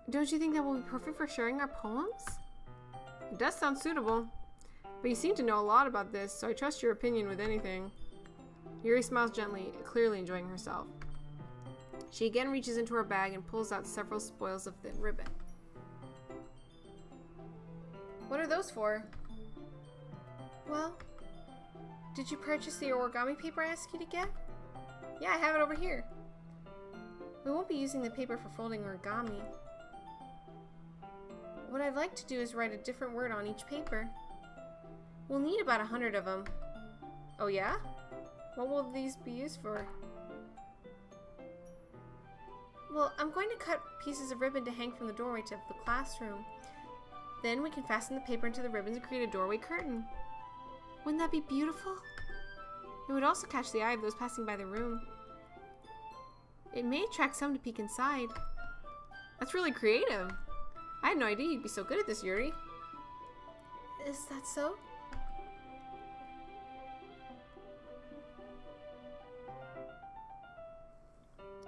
Don't you think that will be perfect for sharing our poems? It does sound suitable, but you seem to know a lot about this, so I trust your opinion with anything. Yuri smiles gently, clearly enjoying herself. She again reaches into her bag and pulls out several spoils of thin ribbon. What are those for? Well, did you purchase the origami paper I asked you to get? Yeah, I have it over here. We won't be using the paper for folding origami. What I'd like to do is write a different word on each paper. We'll need about 100 of them. Oh yeah? What will these be used for? Well, I'm going to cut pieces of ribbon to hang from the doorway to the classroom. Then we can fasten the paper into the ribbons and create a doorway curtain. Wouldn't that be beautiful? It would also catch the eye of those passing by the room. It may attract some to peek inside. That's really creative. I had no idea you'd be so good at this, Yuri. Is that so?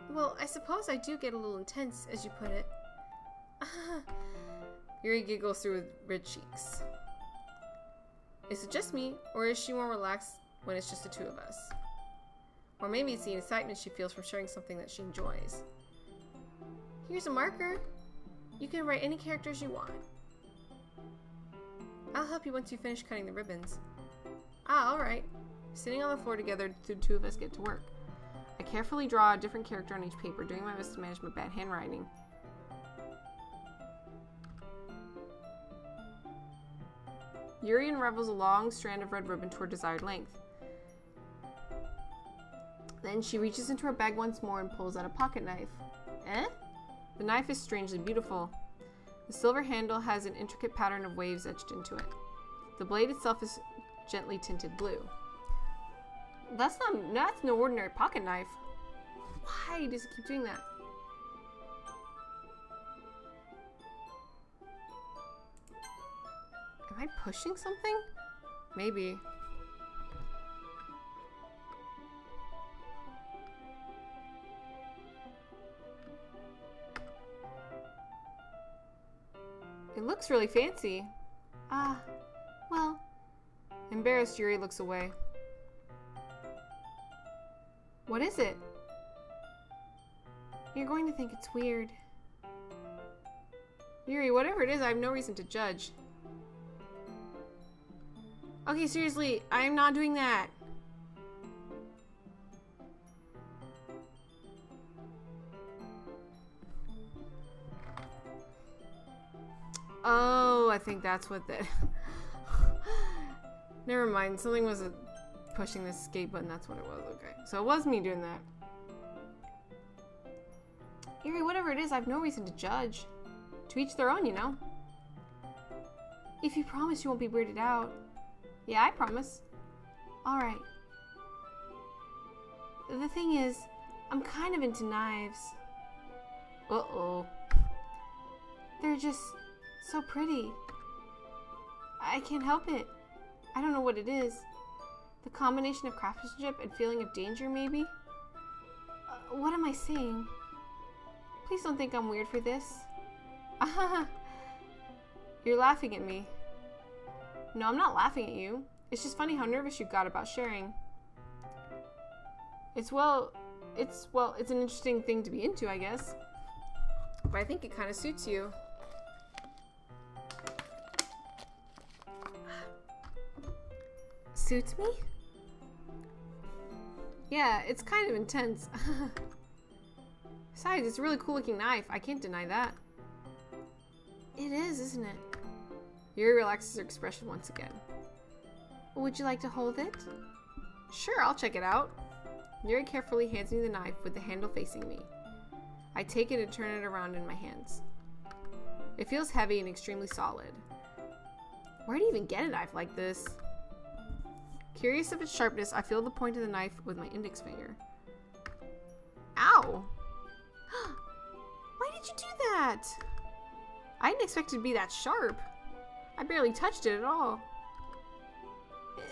Well, I suppose I do get a little intense, as you put it. Yuri giggles through with red cheeks. Is it just me, or is she more relaxed when it's just the two of us? Or maybe it's the excitement she feels from sharing something that she enjoys. Here's a marker. You can write any characters you want. I'll help you once you finish cutting the ribbons. Ah, alright. Sitting on the floor together, the two of us get to work. I carefully draw a different character on each paper, doing my best to manage my bad handwriting. Yuri unravels a long strand of red ribbon to her desired length. Then she reaches into her bag once more and pulls out a pocket knife. Eh? The knife is strangely beautiful. The silver handle has an intricate pattern of waves etched into it. The blade itself is gently tinted blue. That's no ordinary pocket knife. Why does it keep doing that? Am I pushing something? Maybe. It looks really fancy. Well. Embarrassed, Yuri looks away. What is it? You're going to think it's weird. Yuri, whatever it is, I have no reason to judge. Okay, seriously, I am not doing that. Oh, I think that's what that... Never mind, something was pushing the escape button, that's what it was, okay. So it was me doing that. Yuri, whatever it is, I have no reason to judge. To each their own, you know. If you promise you won't be weirded out. Yeah, I promise. Alright. The thing is, I'm kind of into knives. Uh-oh. They're just so pretty. I can't help it. I don't know what it is. The combination of craftsmanship and feeling of danger, maybe? What am I saying? Please don't think I'm weird for this. You're laughing at me. No, I'm not laughing at you. It's just funny how nervous you got about sharing. It's an interesting thing to be into, I guess. But I think it kind of suits you. Suits me? Yeah, it's kind of intense. Besides, it's a really cool looking knife. I can't deny that. It is, isn't it? Yuri relaxes her expression once again. Would you like to hold it? Sure, I'll check it out. Yuri carefully hands me the knife with the handle facing me. I take it and turn it around in my hands. It feels heavy and extremely solid. Where do you even get a knife like this? Curious of its sharpness, I feel the point of the knife with my index finger. Ow! did you do that? I didn't expect it to be that sharp. I barely touched it at all.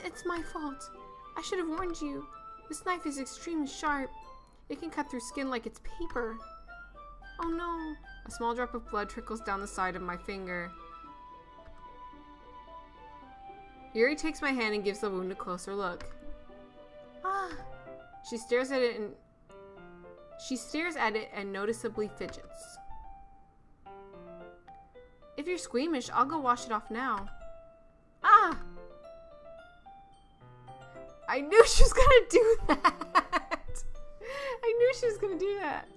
It's my fault. I should have warned you. This knife is extremely sharp. It can cut through skin like it's paper. Oh no. A small drop of blood trickles down the side of my finger. Yuri takes my hand and gives the wound a closer look. Ah. She stares at it and noticeably fidgets. If you're squeamish, I'll go wash it off now. Ah! I knew she was gonna do that! I knew she was gonna do that.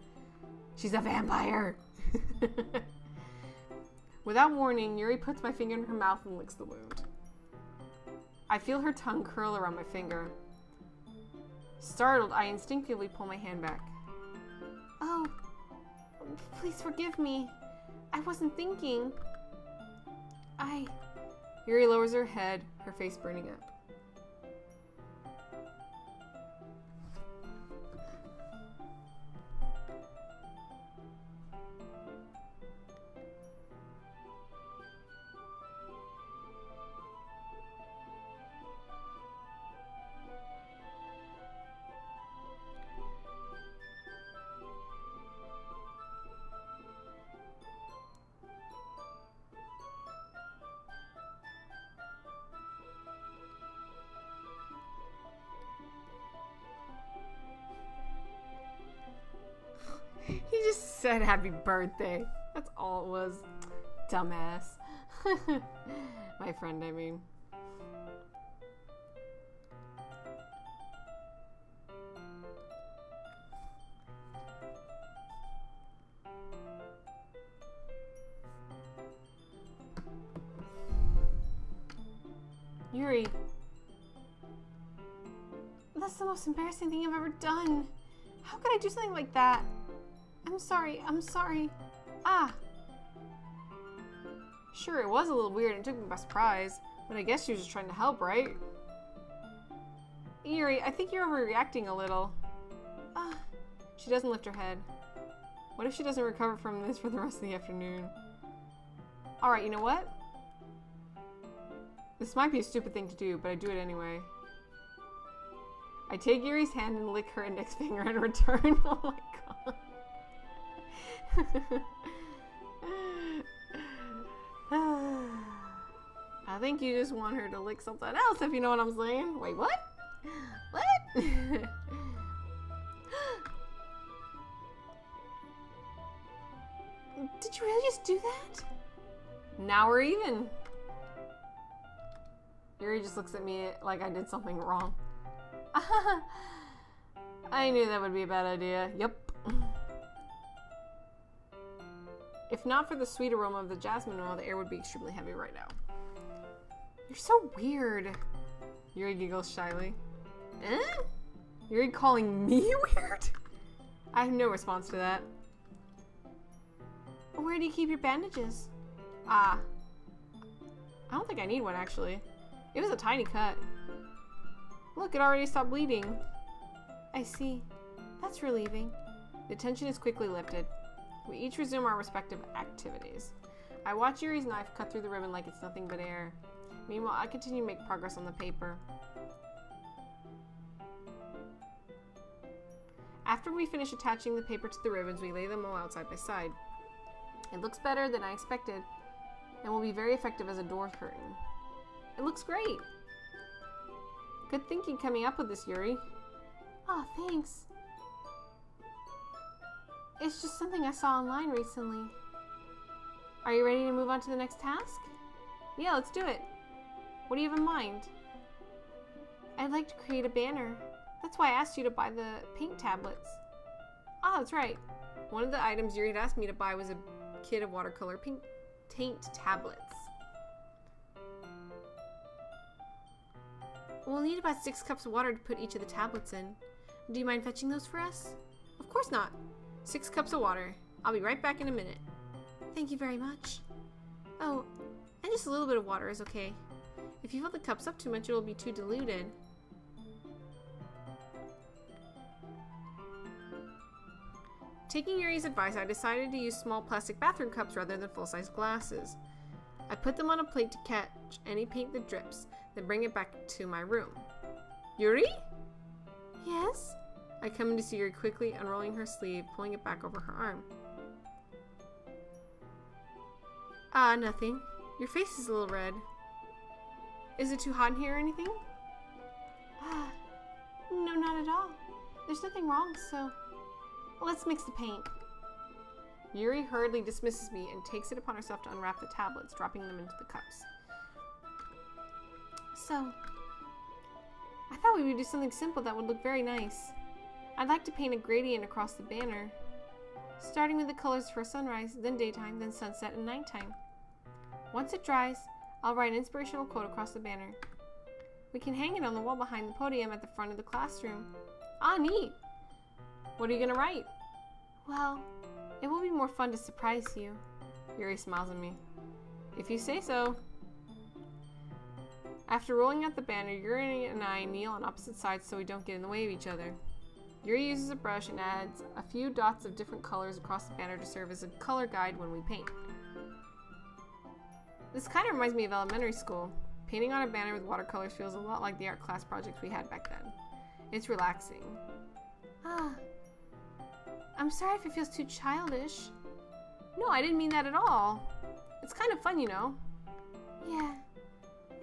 She's a vampire. Without warning, Yuri puts my finger in her mouth and licks the wound. I feel her tongue curl around my finger. Startled, I instinctively pull my hand back. Oh, please forgive me. I wasn't thinking. Yuri lowers her head, her face burning up. He just said happy birthday. That's all it was. Dumbass. My friend, I mean. Yuri. That's the most embarrassing thing I've ever done. How could I do something like that? I'm sorry. Ah. Sure, it was a little weird and took me by surprise, but I guess she was just trying to help, right? Yuri, I think you're overreacting a little. Ah. She doesn't lift her head. What if she doesn't recover from this for the rest of the afternoon? Alright, you know what? This might be a stupid thing to do, but I do it anyway. I take Yuri's hand and lick her index finger in return. Oh my god. I think you just want her to lick something else, if you know what I'm saying. Wait, what? What? Did you really just do that? Now we're even. Yuri just looks at me like I did something wrong. I knew that would be a bad idea. Yep. If not for the sweet aroma of the jasmine oil, the air would be extremely heavy right now. You're so weird. Yuri giggles shyly. Eh? Yuri calling me weird? I have no response to that. Where do you keep your bandages? Ah. I don't think I need one, actually. It was a tiny cut. Look, it already stopped bleeding. I see. That's relieving. The tension is quickly lifted. We each resume our respective activities. I watch Yuri's knife cut through the ribbon like it's nothing but air. Meanwhile, I continue to make progress on the paper. After we finish attaching the paper to the ribbons, we lay them all out side by side. It looks better than I expected, and will be very effective as a door curtain. It looks great! Good thinking coming up with this, Yuri. Oh, thanks. It's just something I saw online recently. Are you ready to move on to the next task? Yeah, let's do it. What do you have in mind? I'd like to create a banner. That's why I asked you to buy the paint tablets. Ah, that's right. One of the items Yuri had asked me to buy was a kit of watercolor paint tablets. We'll need about 6 cups of water to put each of the tablets in. Do you mind fetching those for us? Of course not. 6 cups of water. I'll be right back in a minute. Thank you very much. Oh, and just a little bit of water is okay. If you fill the cups up too much, it will be too diluted. Taking Yuri's advice, I decided to use small plastic bathroom cups rather than full-size glasses. I put them on a plate to catch any paint that drips, then bring it back to my room. Yuri? Yes? I come in to see Yuri quickly unrolling her sleeve, pulling it back over her arm. Nothing. Your face is a little red. Is it too hot in here or anything? No, not at all. There's nothing wrong, so let's mix the paint. Yuri hurriedly dismisses me and takes it upon herself to unwrap the tablets, dropping them into the cups. So, I thought we would do something simple that would look very nice. I'd like to paint a gradient across the banner, starting with the colors for sunrise, then daytime, then sunset and nighttime. Once it dries, I'll write an inspirational quote across the banner. We can hang it on the wall behind the podium at the front of the classroom. Neat! What are you going to write? Well, it will be more fun to surprise you. Yuri smiles at me. If you say so. After rolling out the banner, Yuri and I kneel on opposite sides so we don't get in the way of each other. Yuri uses a brush and adds a few dots of different colors across the banner to serve as a color guide when we paint. This kind of reminds me of elementary school. Painting on a banner with watercolors feels a lot like the art class projects we had back then. It's relaxing. I'm sorry if it feels too childish. No, I didn't mean that at all. It's kind of fun, you know. Yeah,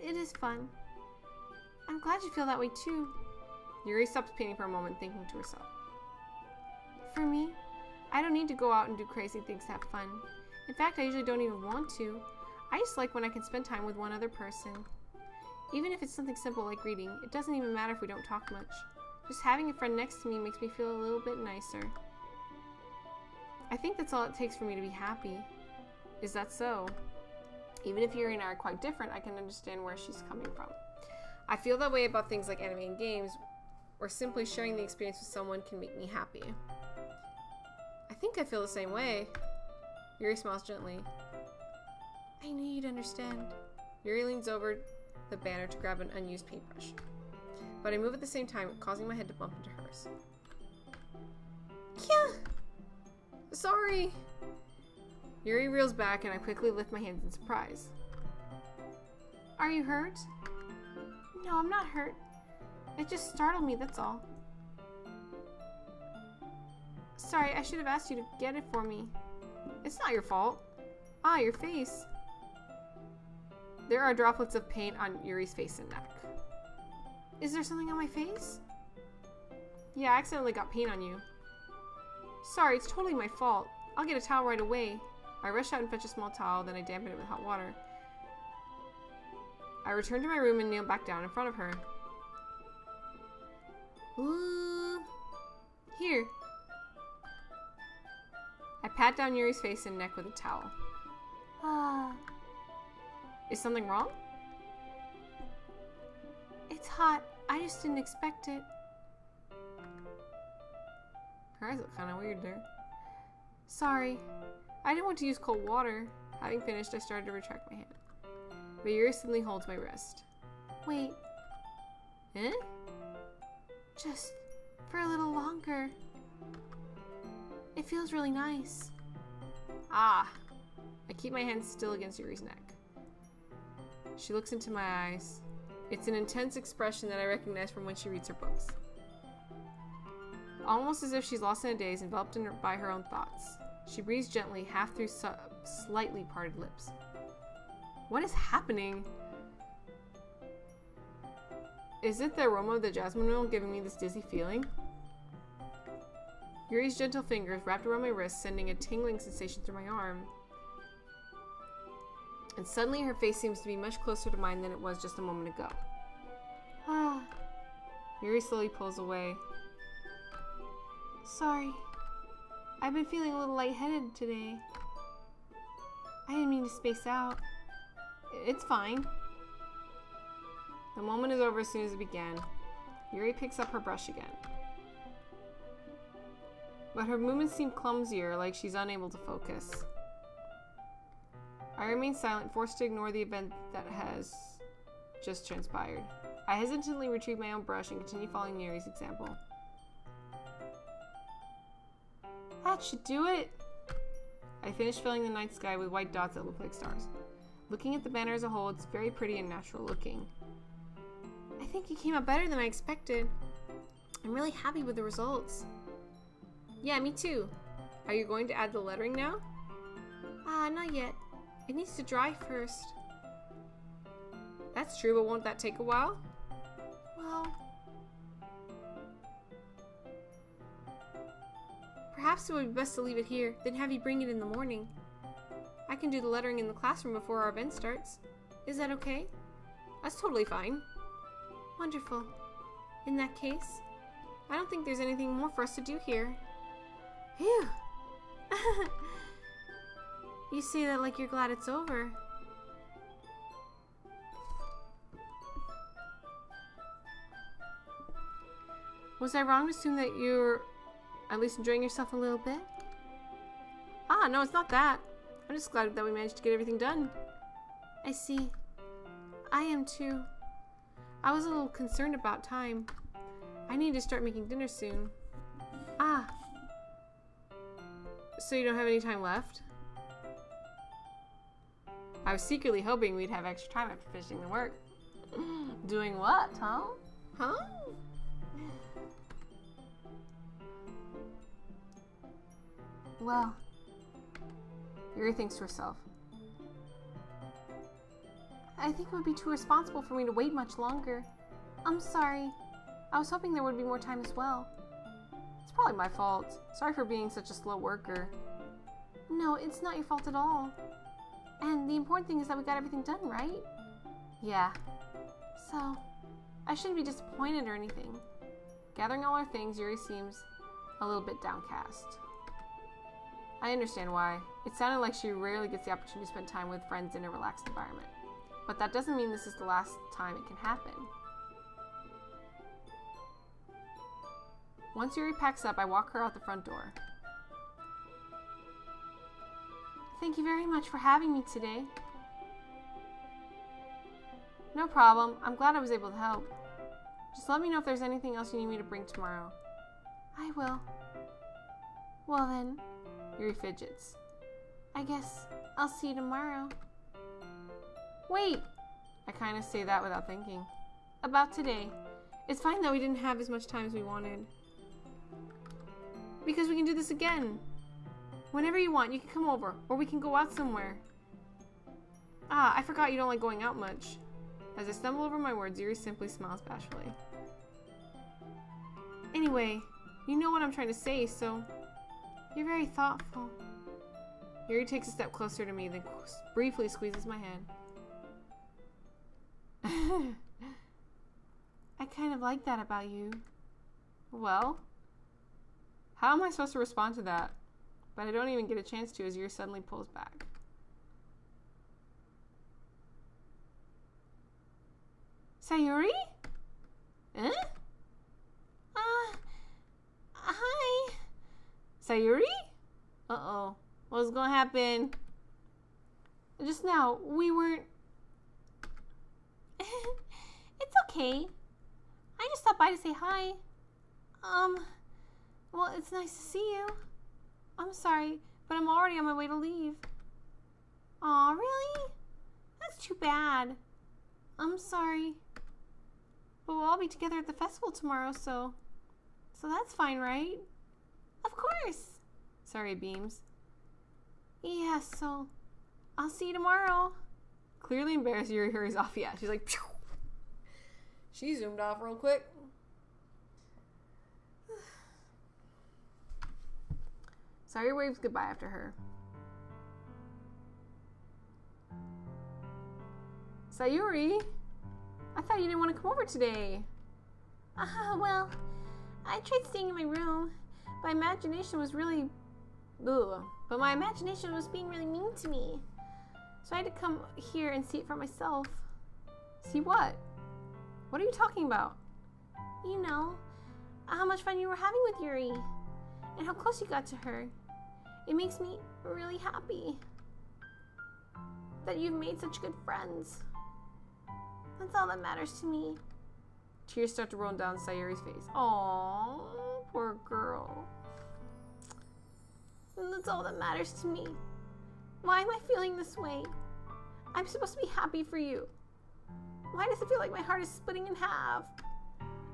it is fun. I'm glad you feel that way too. Yuri stops painting for a moment, thinking to herself. For me, I don't need to go out and do crazy things to have fun. In fact, I usually don't even want to. I just like when I can spend time with one other person. Even if it's something simple like reading, it doesn't even matter if we don't talk much. Just having a friend next to me makes me feel a little bit nicer. I think that's all it takes for me to be happy. Is that so? Even if Yuri and I are quite different, I can understand where she's coming from. I feel that way about things like anime and games, where simply sharing the experience with someone can make me happy. I think I feel the same way. Yuri smiles gently. I knew you'd understand. Yuri leans over the banner to grab an unused paintbrush. But I move at the same time, causing my head to bump into hers. Yeah. Sorry. Yuri reels back and I quickly lift my hands in surprise. Are you hurt? No, I'm not hurt. It just startled me, that's all. Sorry, I should have asked you to get it for me. It's not your fault. Your face. There are droplets of paint on Yuri's face and neck. Is there something on my face? Yeah, I accidentally got paint on you. Sorry, it's totally my fault. I'll get a towel right away. I rush out and fetch a small towel, then I dampen it with hot water. I return to my room and kneel back down in front of her. Ooh. Here. I pat down Yuri's face and neck with a towel. Is something wrong? It's hot. I just didn't expect it. Her eyes look kind of weird there. Sorry. I didn't want to use cold water. Having finished, I started to retract my hand. But Yuri suddenly holds my wrist. Wait. Eh? Just for a little longer. It feels really nice. I keep my hand still against Yuri's neck. She looks into my eyes. It's an intense expression that I recognize from when she reads her books. Almost as if she's lost in a daze, enveloped by her own thoughts. She breathes gently, half through slightly parted lips. What is happening? Is it the aroma of the jasmine oil giving me this dizzy feeling? Yuri's gentle fingers wrapped around my wrist, sending a tingling sensation through my arm. And suddenly her face seems to be much closer to mine than it was just a moment ago. Yuri slowly pulls away. Sorry. I've been feeling a little lightheaded today. I didn't mean to space out. It's fine. The moment is over as soon as it began. Yuri picks up her brush again. But her movements seem clumsier, like she's unable to focus. I remain silent, forced to ignore the event that has just transpired. I hesitantly retrieve my own brush and continue following Yuri's example. That should do it. I finished filling the night sky with white dots that look like stars. Looking at the banner as a whole, it's very pretty and natural looking. I think it came out better than I expected. I'm really happy with the results. Yeah, me too. Are you going to add the lettering now? Not yet. It needs to dry first. That's true, but won't that take a while? Well... Perhaps it would be best to leave it here, then have you bring it in the morning. I can do the lettering in the classroom before our event starts. Is that okay? That's totally fine. Wonderful. In that case, I don't think there's anything more for us to do here. Phew! You say that like you're glad it's over. Was I wrong to assume that you're at least enjoying yourself a little bit? No, it's not that. I'm just glad that we managed to get everything done. I see. I am too. I was a little concerned about time. I need to start making dinner soon. So you don't have any time left? I was secretly hoping we'd have extra time after finishing the work. Doing what, huh? Huh? Well, Yuri thinks to herself. I think it would be too irresponsible for me to wait much longer. I'm sorry. I was hoping there would be more time as well. It's probably my fault. Sorry for being such a slow worker. No, it's not your fault at all. And the important thing is that we got everything done, right? Yeah. So, I shouldn't be disappointed or anything. Gathering all our things, Yuri seems a little bit downcast. I understand why. It sounded like she rarely gets the opportunity to spend time with friends in a relaxed environment. But that doesn't mean this is the last time it can happen. Once Yuri packs up, I walk her out the front door. Thank you very much for having me today. No problem. I'm glad I was able to help. Just let me know if there's anything else you need me to bring tomorrow. I will. Well then, Yuri fidgets. I guess I'll see you tomorrow. Wait! I kind of say that without thinking. About today. It's fine that we didn't have as much time as we wanted. Because we can do this again. Whenever you want, you can come over, or we can go out somewhere. I forgot you don't like going out much. As I stumble over my words, Yuri simply smiles bashfully. Anyway, you know what I'm trying to say, so you're very thoughtful. Yuri takes a step closer to me, then briefly squeezes my hand. I kind of like that about you. Well, how am I supposed to respond to that? But I don't even get a chance to as Yuri suddenly pulls back. Sayuri? Huh? Hi. Sayuri? Uh-oh. What's gonna happen? Just now, we weren't... It's okay. I just stopped by to say hi. Well, it's nice to see you. I'm sorry, but I'm already on my way to leave. Aw, really? That's too bad. I'm sorry. But we'll all be together at the festival tomorrow, so that's fine, right? Of course. Sorry, beams. Yeah, so I'll see you tomorrow. Clearly embarrassed, Yuri hurries off. Yeah, she's like, phew. She zoomed off real quick. Sayuri waves goodbye after her. Sayuri? I thought you didn't want to come over today. Well, I tried staying in my room. My imagination was really... Ugh. But my imagination was being really mean to me. So I had to come here and see it for myself. See what? What are you talking about? You know, how much fun you were having with Yuri. And how close you got to her. It makes me really happy that you've made such good friends. That's all that matters to me. Tears start to roll down Sayuri's face. Aww, poor girl. And that's all that matters to me. Why am I feeling this way? I'm supposed to be happy for you. Why does it feel like my heart is splitting in half?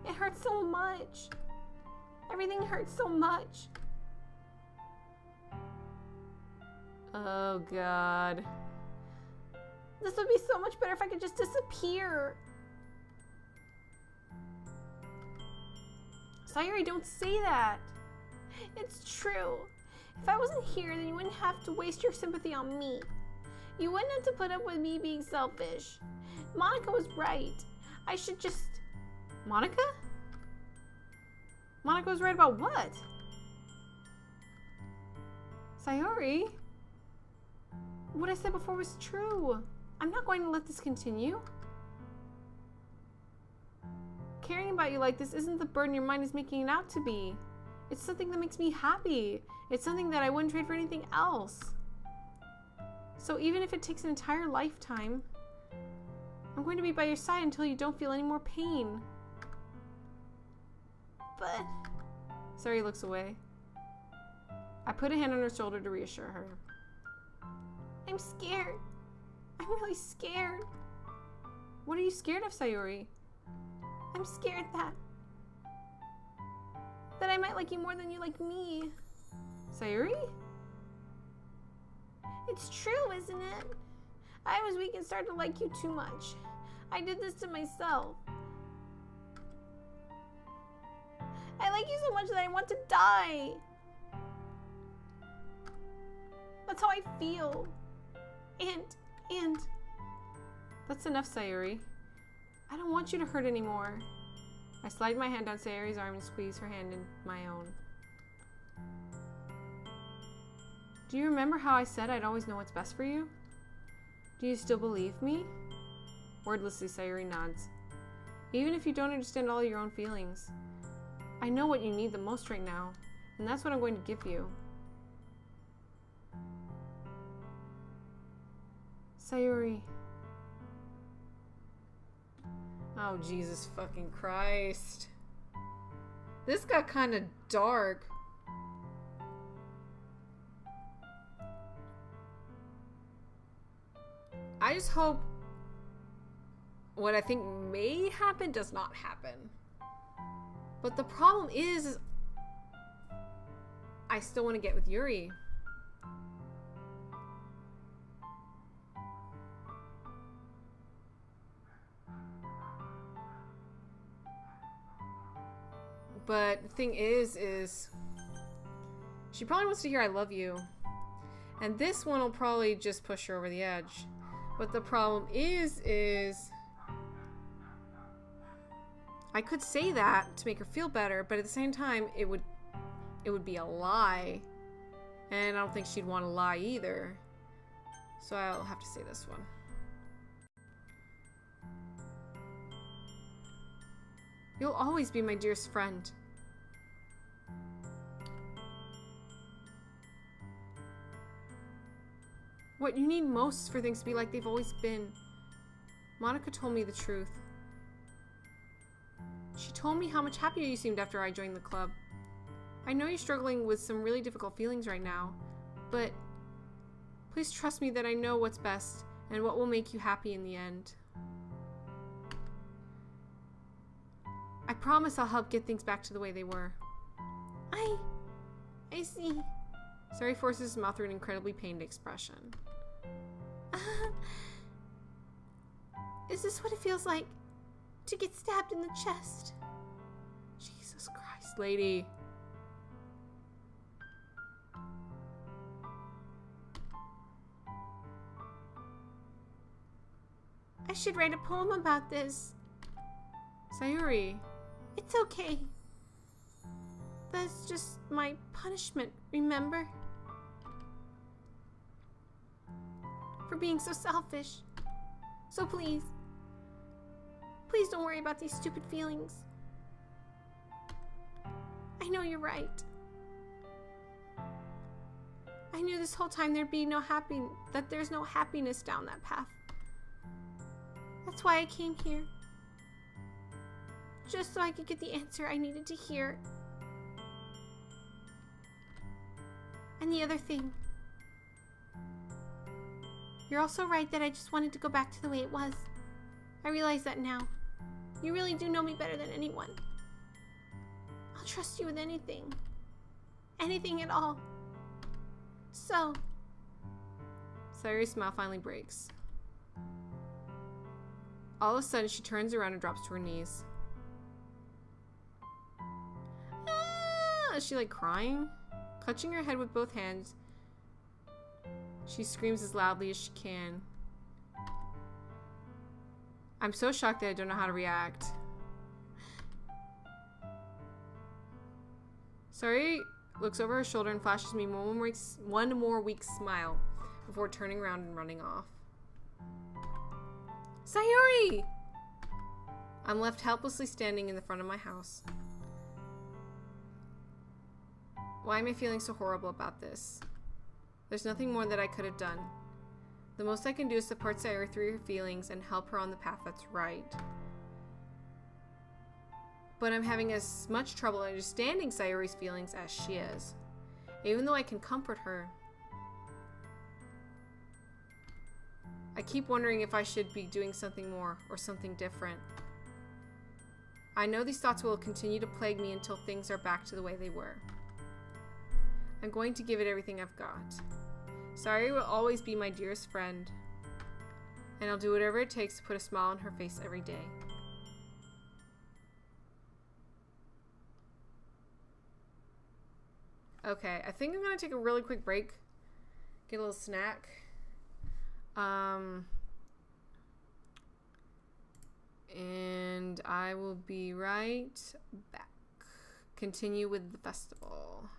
It hurts so much. Everything hurts so much. Oh, God. This would be so much better if I could just disappear. Sayuri, don't say that. It's true. If I wasn't here, then you wouldn't have to waste your sympathy on me. You wouldn't have to put up with me being selfish. Monica was right. I should just... Monica? Monica was right about what? Sayuri? What I said before was true. I'm not going to let this continue. Caring about you like this isn't the burden your mind is making it out to be. It's something that makes me happy. It's something that I wouldn't trade for anything else. So even if it takes an entire lifetime, I'm going to be by your side until you don't feel any more pain. But... Sayuri looks away. I put a hand on her shoulder to reassure her. I'm scared. I'm really scared. What are you scared of, Sayuri? I'm scared that I might like you more than you like me. Sayuri? It's true, isn't it? I was weak and started to like you too much. I did this to myself. I like you so much that I want to die. That's how I feel. And... That's enough, Sayuri. I don't want you to hurt anymore. I slide my hand down Sayuri's arm and squeeze her hand in my own. Do you remember how I said I'd always know what's best for you? Do you still believe me? Wordlessly, Sayuri nods. Even if you don't understand all your own feelings, I know what you need the most right now, and that's what I'm going to give you. Sayuri. Oh, Jesus fucking Christ. This got kind of dark. I just hope what I think may happen does not happen. But the problem is I still want to get with Yuri. But the thing is she probably wants to hear I love you. And this one will probably just push her over the edge. But the problem is I could say that to make her feel better, but at the same time it would be a lie. And I don't think she'd want to lie either. So I'll have to say this one. You'll always be my dearest friend. What you need most is for things to be like they've always been. Monica told me the truth. She told me how much happier you seemed after I joined the club. I know you're struggling with some really difficult feelings right now, but please trust me that I know what's best and what will make you happy in the end. I promise I'll help get things back to the way they were. I see. Sayuri forces his mouth through an incredibly pained expression. Is this what it feels like to get stabbed in the chest? Jesus Christ, lady. I should write a poem about this. Sayuri. It's okay. That's just my punishment, remember? For being so selfish. So please don't worry about these stupid feelings. I know you're right. I knew this whole time there'd be that there's no happiness down that path. That's why I came here. Just so I could get the answer I needed to hear. And the other thing. You're also right that I just wanted to go back to the way it was. I realize that now. You really do know me better than anyone. I'll trust you with anything. Anything at all. So. Sayuri's smile finally breaks. All of a sudden, she turns around and drops to her knees. Ah! Is she like crying? Clutching her head with both hands, she screams as loudly as she can. I'm so shocked that I don't know how to react. Sayuri looks over her shoulder and flashes me one more weak smile before turning around and running off. Sayuri! I'm left helplessly standing in the front of my house. Why am I feeling so horrible about this? There's nothing more that I could have done. The most I can do is support Sayuri through her feelings and help her on the path that's right. But I'm having as much trouble understanding Sayuri's feelings as she is. Even though I can comfort her, I keep wondering if I should be doing something more or something different. I know these thoughts will continue to plague me until things are back to the way they were. I'm going to give it everything I've got. Sayuri will always be my dearest friend, and I'll do whatever it takes to put a smile on her face every day. Okay, I think I'm gonna take a really quick break, get a little snack. And I will be right back. Continue with the festival.